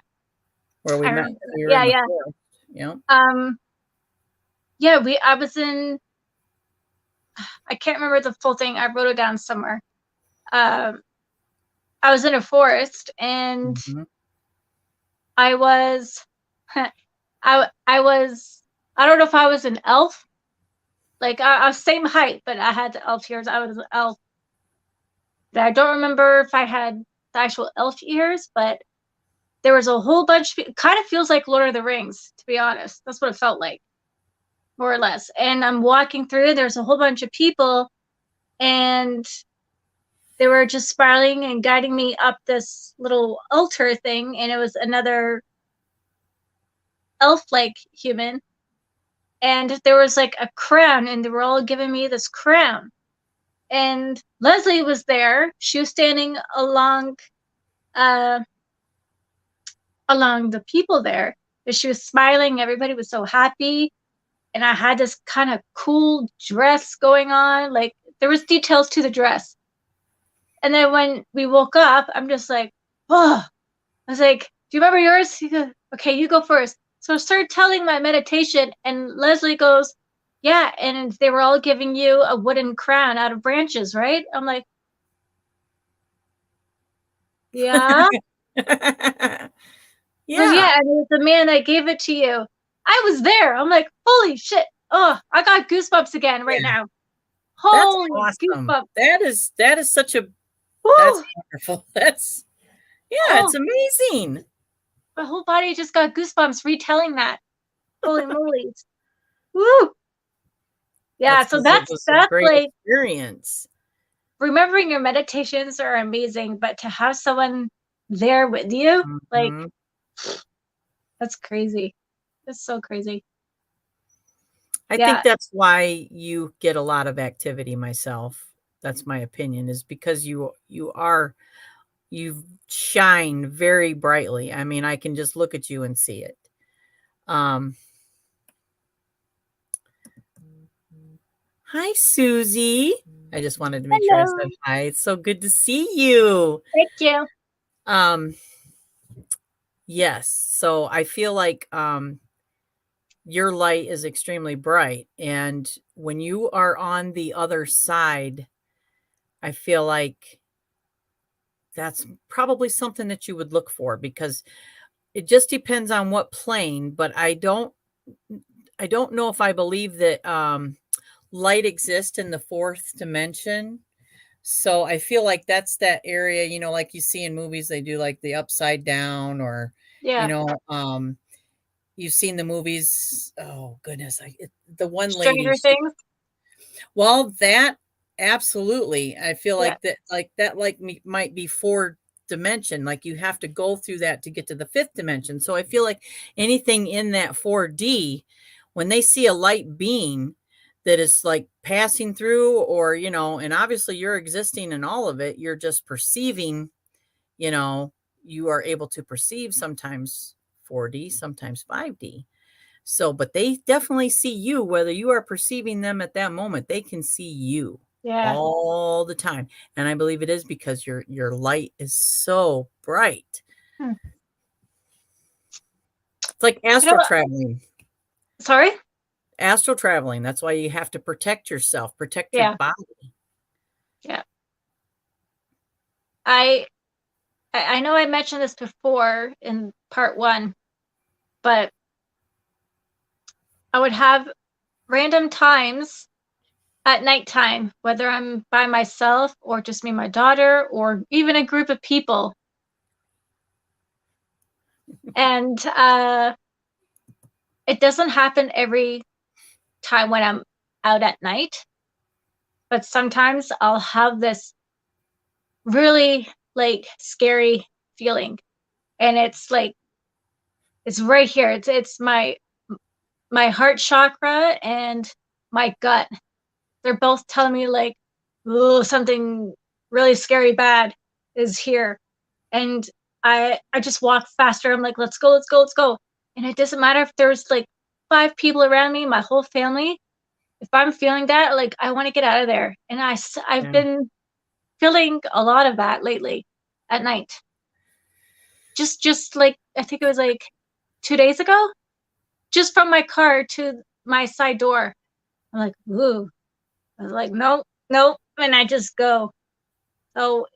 where we I met. remember. We were Yeah, in the yeah. forest. Yeah. Um, yeah. I was in. I can't remember the full thing. I wrote it down somewhere. Um, I was in a forest, and Hmm. I was, I was. I don't know if I was an elf. Like I was same height, but I had the elf ears. I was an elf. I don't remember if I had the actual elf ears, but there was a whole bunch. Kind of feels like Lord of the Rings, to be honest. That's what it felt like, more or less. And I'm walking through. There's a whole bunch of people, and they were just spiraling and guiding me up this little altar thing. And it was another elf-like human, and there was like a crown, and they were all giving me this crown. And Leslie was there. She was standing uh, along the people there. But she was smiling. Everybody was so happy. And I had this kind of cool dress going on. Like there was details to the dress. And then when we woke up, I'm just like, oh, I was like, do you remember yours? He goes, okay, you go first. So I started telling my meditation, and Leslie goes, yeah, and they were all giving you a wooden crown out of branches, right? I'm like, Yeah. But Yeah, yeah, and it was the man that gave it to you. I was there. I'm like, holy shit. Oh, I got goosebumps again right yeah, now. that's Holy awesome. goosebumps. That is such a that's Woo! wonderful. That's yeah, Oh, it's amazing. my whole body just got goosebumps retelling that. Holy moly. Woo! Yeah, That's so because it was a that's great like experience. remembering your meditations are amazing, but to have someone there with you, like Mhm. that's crazy. That's so crazy. I think Yeah, that's why you get a lot of activity myself. That's my opinion is because you shine very brightly. I mean, I can just look at you and see it. Um, Hi, Susie. I just wanted to make sure I hello. said hi. It's so good to see you. Thank you. Um, yes. So I feel like your light is extremely bright. And when you are on the other side, I feel like that's probably something that you would look for because it just depends on what plane, but I don't know if I believe that light exists in the fourth dimension. So I feel like that's that area, like you see in movies, they do like the upside down or, you Yeah. know, you've seen the movies. Oh goodness. The one lady, Stranger Things. well, that absolutely. I feel Yeah. like that might be four dimension. Like you have to go through that to get to the fifth dimension. So I feel like anything in that 4D, when they see a light being that is like passing through, or and obviously you're existing in all of it, you're just perceiving, you know, you are able to perceive sometimes 4D, sometimes 5D. So, but they definitely see you, whether you are perceiving them at that moment, they can see you Yeah. all the time. And I believe it is because your light is so bright. Hmm. It's like You know astral what? traveling. Sorry? Astral traveling. That's why you have to protect yourself, protect your Yeah. body. Yeah. I I know I mentioned this before in part one, but I would have random times at nighttime, whether I'm by myself or just me and my daughter or even a group of people. And it doesn't happen every time when I'm out at night, but sometimes I'll have this really like scary feeling. And it's like it's right here. It's my heart chakra and my gut. They're both telling me like, "Ooh, something really scary bad is here." And I just walk faster. I'm like, "Let's go, let's go, let's go." And it doesn't matter if there's like five people around me, my whole family. If I'm feeling that, like I want to get out of there. And I've Yeah. been feeling a lot of that lately at night. Just like I think it was like 2 days ago, just from my car to my side door. I'm like, ooh. I was like, nope, nope, and I just go. So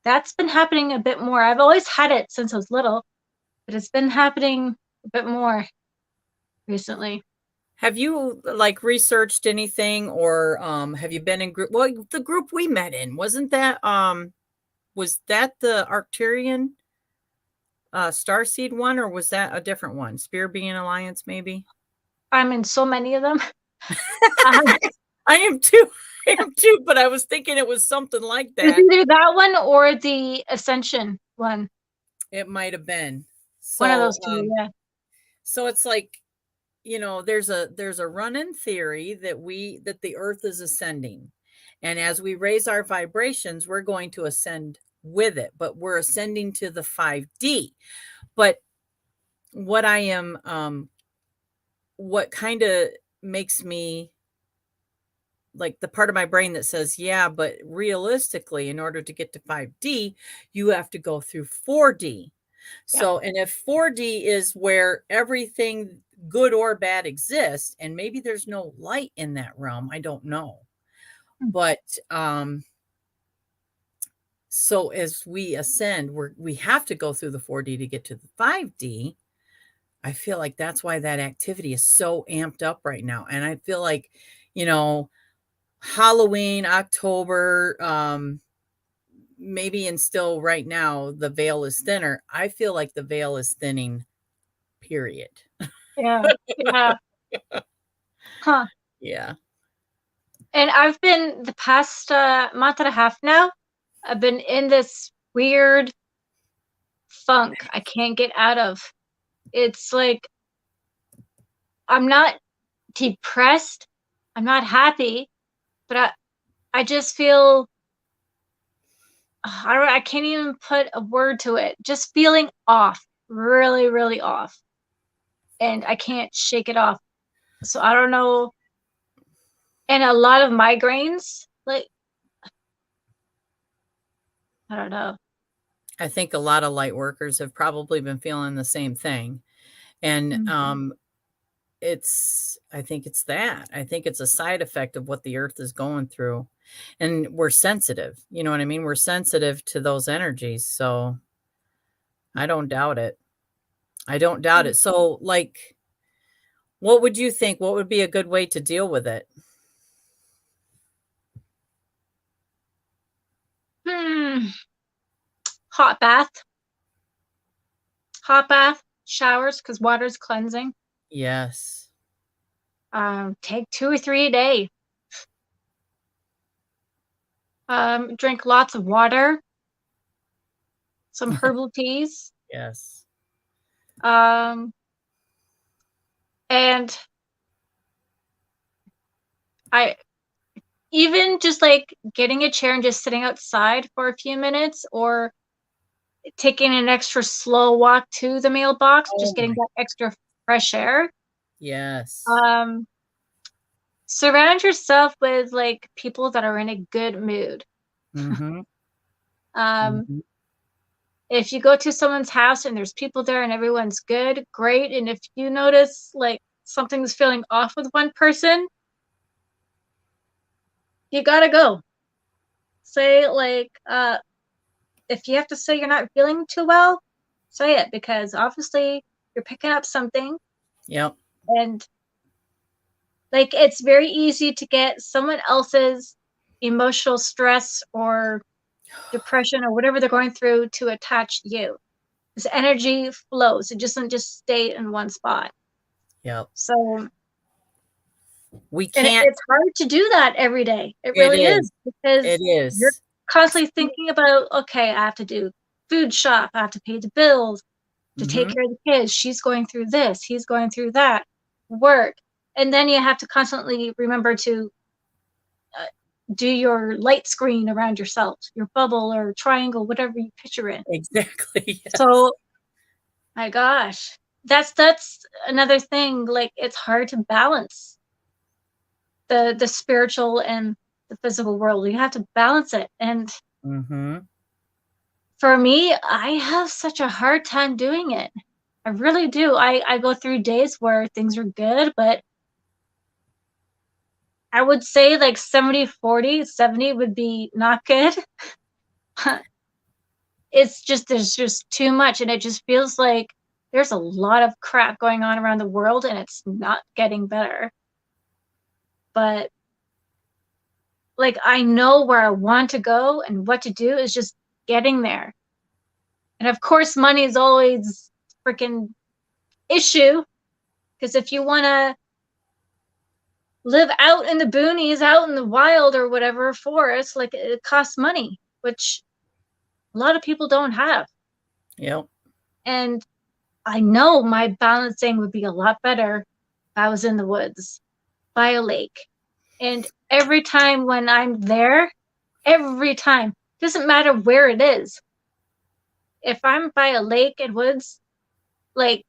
that's been happening a bit more. I've always had it since I was little, but it's been happening a bit more recently. Have you like researched anything or have you been in group? Well, the group we met in, wasn't that was that the Arcturian Starseed one, or was that a different one? Spear Being Alliance, maybe? I'm in so many of them. Uh, I am too. I am too, but I was thinking it was something like it's that. either that one or the Ascension one. It might have been. One of So those two, yeah. so it's like, there's a run-in theory that the earth is ascending. And as we raise our vibrations, we're going to ascend with it, but we're ascending to the 5D. But what I am what kind of makes me like the part of my brain that says, yeah, but realistically, in order to get to 5D, you have to go through 4D. Yeah. So, and if 4D is where everything good or bad exists, and maybe there's no light in that realm, I don't know. Hmm. But So as we ascend, we have to go through the 4D to get to the 5D. I feel like that's why that activity is so amped up right now. And I feel like, you know, Halloween, October, maybe and still right now the veil is thinner. I feel like the veil is thinning, period. Yeah. Yeah. Huh. Yeah. And I've been the past month and a half now, I've been in this weird funk I can't get out of. It's like I'm not depressed, I'm not happy, but I just feel I can't even put a word to it. Just feeling off, really, really off, and I can't shake it off. So I don't know. And a lot of migraines, like I don't know. I think a lot of light workers have probably been feeling the same thing. And Mhm. I think it's that. I think it's a side effect of what the earth is going through. And we're sensitive. You know what I mean? We're sensitive to those energies. So I don't doubt it. I don't doubt it. So, like, what would you think? What would be a good way to deal with it? Hmm. Hot bath, hot bath, showers because water's cleansing. Yes. Take 2 or 3 a day. Drink lots of water, some herbal teas. Yes. Um, and I even just like getting a chair and just sitting outside for a few minutes or taking an extra slow walk to the mailbox, Oh just getting my. that extra fresh air. Yes. Um, Surround yourself with like people that are in a good mood. Mhm. Um, Mhm. if you go to someone's house and there's people there and everyone's good, great. And if you notice like something's feeling off with one person, you gotta go. Say like, if you have to say you're not feeling too well, say it because obviously you're picking up something, Yep. and like it's very easy to get someone else's emotional stress or depression or whatever they're going through to attach you. This energy flows. It just doesn't just stay in one spot. Yep. So, We and can't. it's hard to do that every day. It It really is is. It because you're is. constantly thinking about, okay, I have to do food shop, I have to pay the bills, to take Mhm. care of the kids. She's going through this, he's going through that, work. And then you have to constantly remember to uh, do your light screen around yourself, your bubble or triangle, whatever you picture in. Exactly. Yes. So, my gosh, that's another thing. Like it's hard to balance the spiritual and the physical world. You have to balance it. And Mhm. for me, I have such a hard time doing it. I really do. I go through days where things are good, but I would say like 70-40, 70 would be not good. It's just there's just too much and it just feels like there's a lot of crap going on around the world and it's not getting better. But like I know where I want to go and what to do is just getting there. And of course money is always freaking issue because if you want to live out in the boonies, out in the wild or whatever forest, like it costs money, which a lot of people don't have. Yep. And I know my balancing would be a lot better if I was in the woods by a lake. And every time when I'm there, every time, doesn't matter where it is. If I'm by a lake and woods, like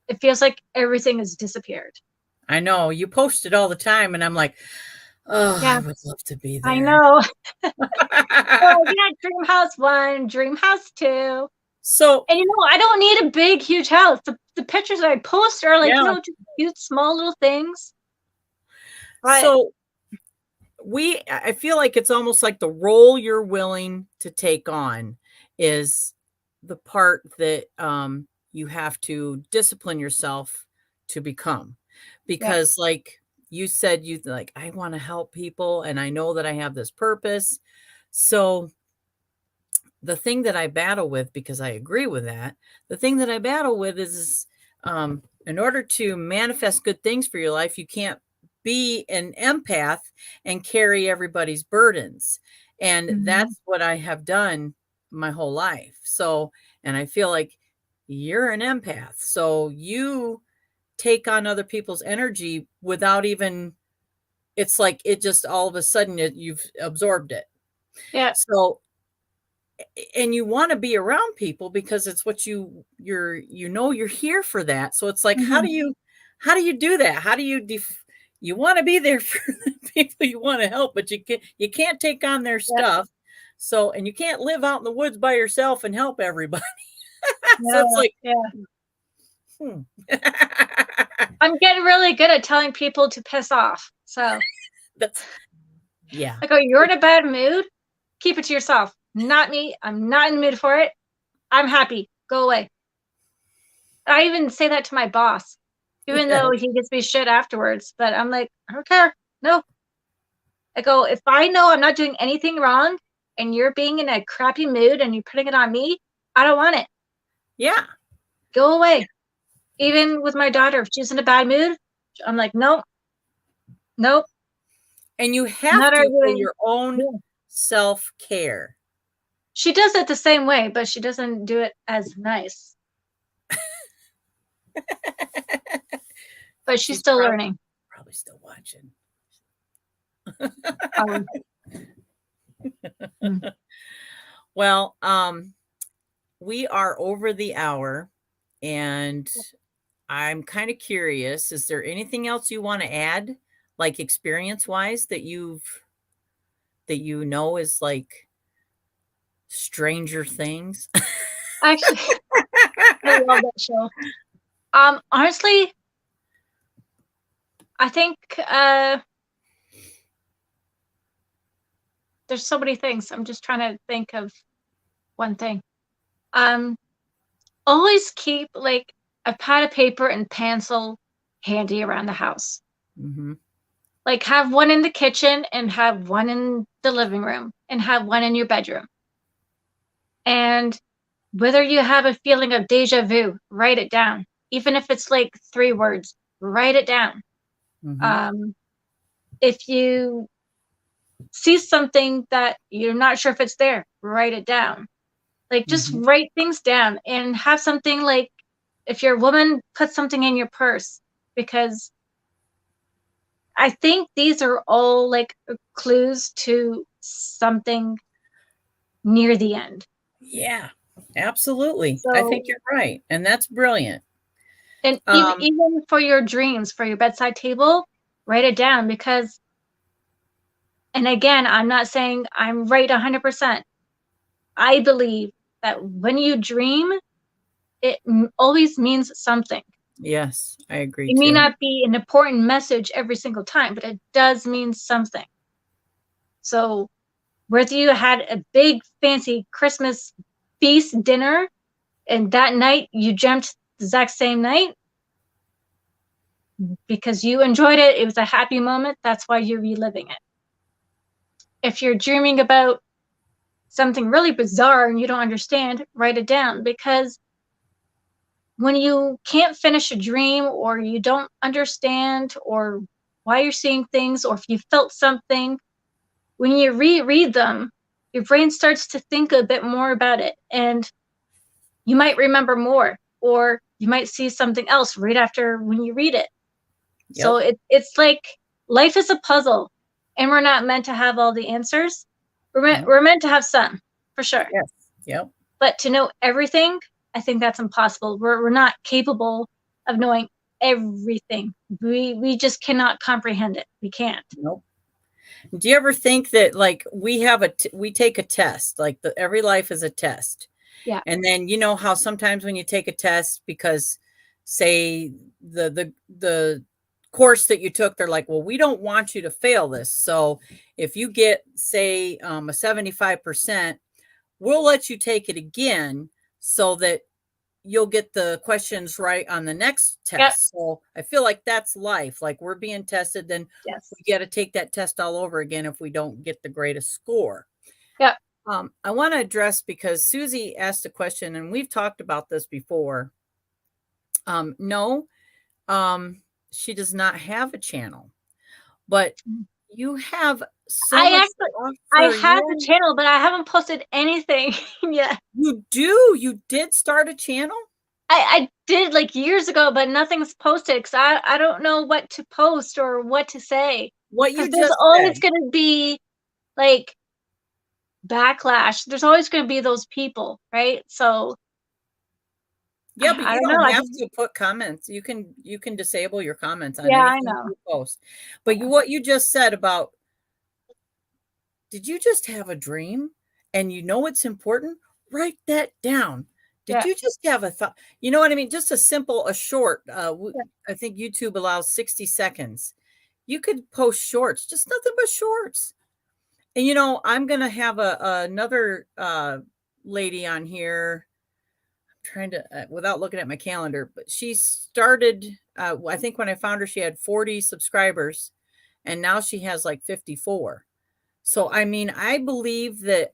it feels like everything has disappeared. I know. You post it all the time, and I'm like, "Oh, Yeah, I would love to be I there." know. Oh yeah, dream house one, dream house two. So, And I don't need a big, huge house. The pictures I post are like, yeah. just cute, small little things. But So, I feel like it's almost like the role you're willing to take on is the part that you have to discipline yourself to become. Yeah. Because, like you said, you like, I want to help people and I know that I have this purpose. So, the thing that I battle with, because I agree with that, the thing that I battle with is in order to manifest good things for your life, you can't be an empath and carry everybody's burdens. And Mhm. that's what I have done my whole life. So, and I feel like you're an empath. So you take on other people's energy without even, it's like it just all of a sudden you've absorbed it. Yeah. So and you want to be around people because it's what you're here for that. So it's like, Mhm. how do you do that? How do you want to be there for the people you want to help, but you can't take on their Yeah. stuff. So, and you can't live out in the woods by yourself and help everybody. So it's No. like, Yeah. hmm. I'm getting really good at telling people to piss off. So That's, yeah. I go, you're in a bad mood. Keep it to yourself. Not me. I'm not in the mood for it. I'm happy. Go away. I even say that to my boss, even Yeah. though he gives me shit afterwards. But I'm like, I don't care. No. I go, if I know I'm not doing anything wrong and you're being in a crappy mood and you're putting it on me, I don't want it. Yeah. Go away. Even with my daughter, if she's in a bad mood, I'm like, nope, nope, And you have not to for arguing. your own Yeah. self-care. She does it the same way, but she doesn't do it as nice. But she's She's still learning. probably still watching. Um, mm. Well, we are over the hour, and I'm kind of curious. Is there anything else you want to add, like experience wise, that you know is like Stranger Things? Actually, I love that show. Honestly, I think there's so many things. I'm just trying to think of one thing. Um, Always keep like a pad of paper and pencil handy around the house. Hmm. Like have one in the kitchen and have one in the living room and have one in your bedroom. And whether you have a feeling of deja vu, write it down. Even if it's like 3 words, write it down. Hmm. Um, if you see something that you're not sure if it's there, write it down. Like just Hmm. write things down and have something like if you're a woman, put something in your purse because I think these are all like clues to something near the end. Yeah, absolutely. I think So, you're right, and that's brilliant. and Um, even for your dreams, for your bedside table, write it down because, and again, I'm not saying I'm right 100%. I believe that when you dream, it always means something. yes, I agree It may too. not be an important message every single time, but it does mean something. So, whether you had a big fancy Christmas feast dinner and that night you dreamt the exact same night because you enjoyed it, it was a happy moment, that's why you're reliving it. If you're dreaming about something really bizarre and you don't understand, write it down because when you can't finish a dream or you don't understand or why you're seeing things or if you felt something, when you reread them, your brain starts to think a bit more about it and you might remember more or you might see something else right after when you read it. So Yep. it's like life is a puzzle and we're not meant to have all the answers. Nope. We're meant to have some for sure. Yes. Yep. But to know everything, I think that's impossible. We're not capable of knowing everything. We just cannot comprehend it. We can't. Nope. Do you ever think that like we take a test, like every life is a test. Yeah. And then you know how sometimes when you take a test because say the course that you took, they're like, well, we don't want you to fail this. So if you get, say, a 75%, we'll let you take it again so that you'll get the questions right on the next Yep. test. So I feel like that's life. Like we're being tested, then Yes. we got to take that test all over again if we don't get the greatest score. Yep. I want to address, because Susie asked a question, and we've talked about this before. No, she does not have a channel, but you have so I much to actually, I offer. have a channel, but I haven't posted anything yet. You do? You did start a channel? I did like years ago, but nothing's posted because I don't know what to post or what to say. What Because you there's just always said. going to be like backlash. There's always going to be those people, right? So Yeah, but I you don't know. don't I have just, to put comments. You can disable your comments on yeah, I anything know. you post. But what you just said about, did you just have a dream and you know it's important? Write that down. Did Yeah, you just have a thought? You know what I mean? Just a short. yeah, I think YouTube allows 60 seconds. You could post shorts, just nothing but shorts. And I'm gonna have another lady on here. I'm trying to, without looking at my calendar, but she started. I think when I found her, she had 40 subscribers, and now she has like 54. So I mean, I believe that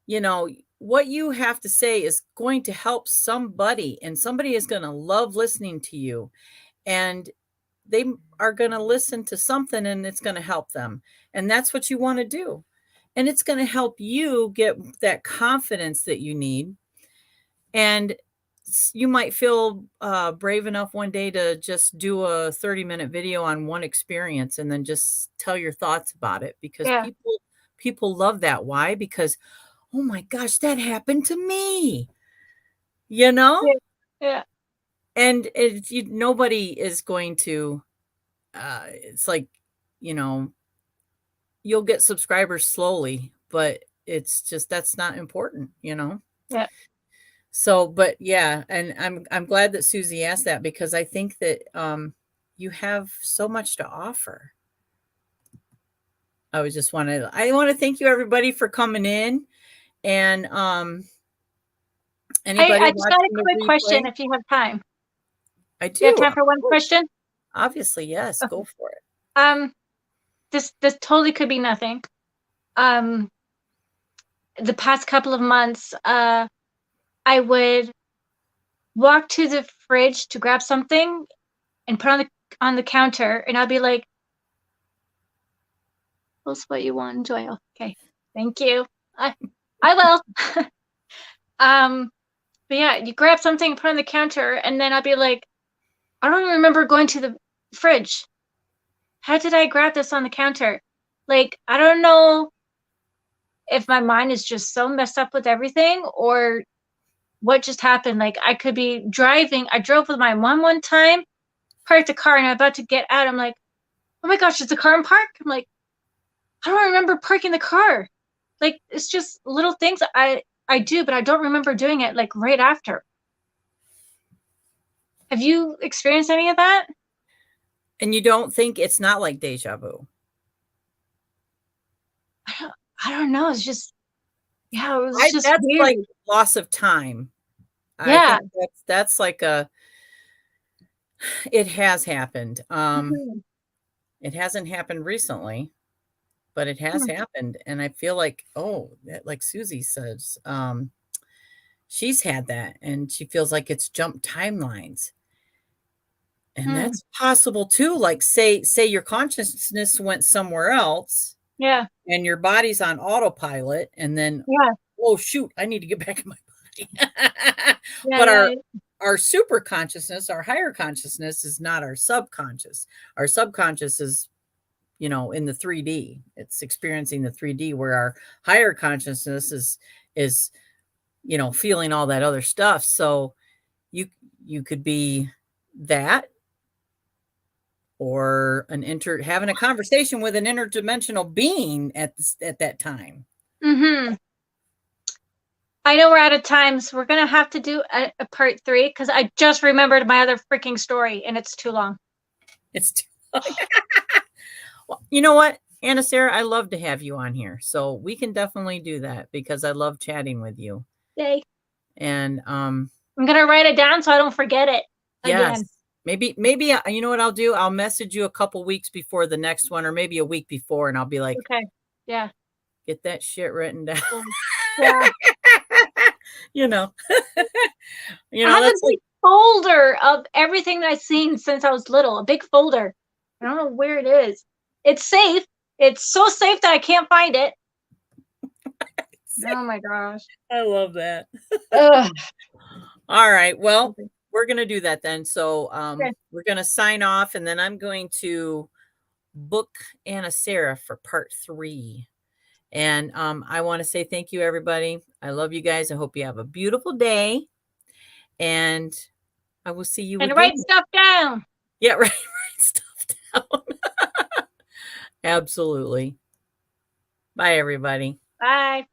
you know what you have to say is going to help somebody, and somebody is going to love listening to you, and they are going to listen to something, and it's going to help them, and that's what you want to do, and it's going to help you get that confidence that you need. And you might feel brave enough one day to just do a 30-minute video on one experience and then just tell your thoughts about it, because yeah, people love that. Why? Because, oh my gosh, that happened to me, you know? yeah, yeah, And nobody is going to, it's like, you know, you'll get subscribers slowly, but it's just, that's not important. yeah. So, but yeah, and I'm glad that Susie asked that, because I think that you have so much to offer. I want to thank you everybody for coming in, and anybody I just got a watching the quick question replay. if you have time. I You have do, time of for one course. question? Obviously, yes, Okay. go for it. Um, this totally could be nothing. Um, the past couple of months, I would walk to the fridge to grab something and put on the counter, and I'd be like, "What's what you want, enjoy?" Okay, thank you. I will. um, but yeah, you grab something, put on the counter, and then I'd be like, I don't even remember going to the fridge. How did I grab this on the counter? Like, I don't know if my mind is just so messed up with everything or what just happened. Like, I could be driving. I drove with my mom one time, parked the car, and I'm about to get out. I'm like, oh my gosh, is the car in park? I'm like, I don't remember parking the car. Like, it's just little things I do, but I don't remember doing it like right after. Have you experienced any of that? And you don't think it's not like deja vu? I don't, I don't know. It's just, yeah, it was I just That's like weird. loss of time. I Yeah. think that's like it has happened. Mhm. It hasn't happened recently, but it has Mhm. happened, and I feel like, oh, like Susie says, she's had that, and she feels like it's jumped timelines, and Mm. that's possible too. Like, say your consciousness went somewhere else, Yeah. and your body's on autopilot, and then, Yeah. oh shoot, I need to get back in my body. Yeah. But Yeah. our super consciousness, our higher consciousness, is not our subconscious. Our subconscious is, in the 3D. It's experiencing the 3D, where our higher consciousness is feeling all that other stuff. So you you could be that, or having a conversation with an interdimensional being at that time. Hmm. I know we're out of time, so we're gonna have to do a part three because I just remembered my other freaking story and it's too long. It's too long. Well, you know what, Anasara, I love to have you on here, so we can definitely do that because I love chatting with you. Yay. And I'm gonna write it down so I don't forget it yes, again. maybe you know what I'll do? I'll message you a couple weeks before the next one, or maybe a week before, and I'll be like, Okay. Yeah. get that shit written down. Cool. Yeah. you know, I have a that's like, big folder of everything I've seen since I was little. A big folder. I don't know where it is. It's safe. It's so safe that I can't find it. Oh my gosh. I love that. Ugh. All right. Well, Okay. we're going to do that then. So we're going to sign off, and then I'm going to book Anasara for part 3. And I want to say thank you, everybody. I love you guys. I hope you have a beautiful day. And I will see you And again. write stuff down. Yeah, write stuff down. Absolutely. Bye, everybody. Bye.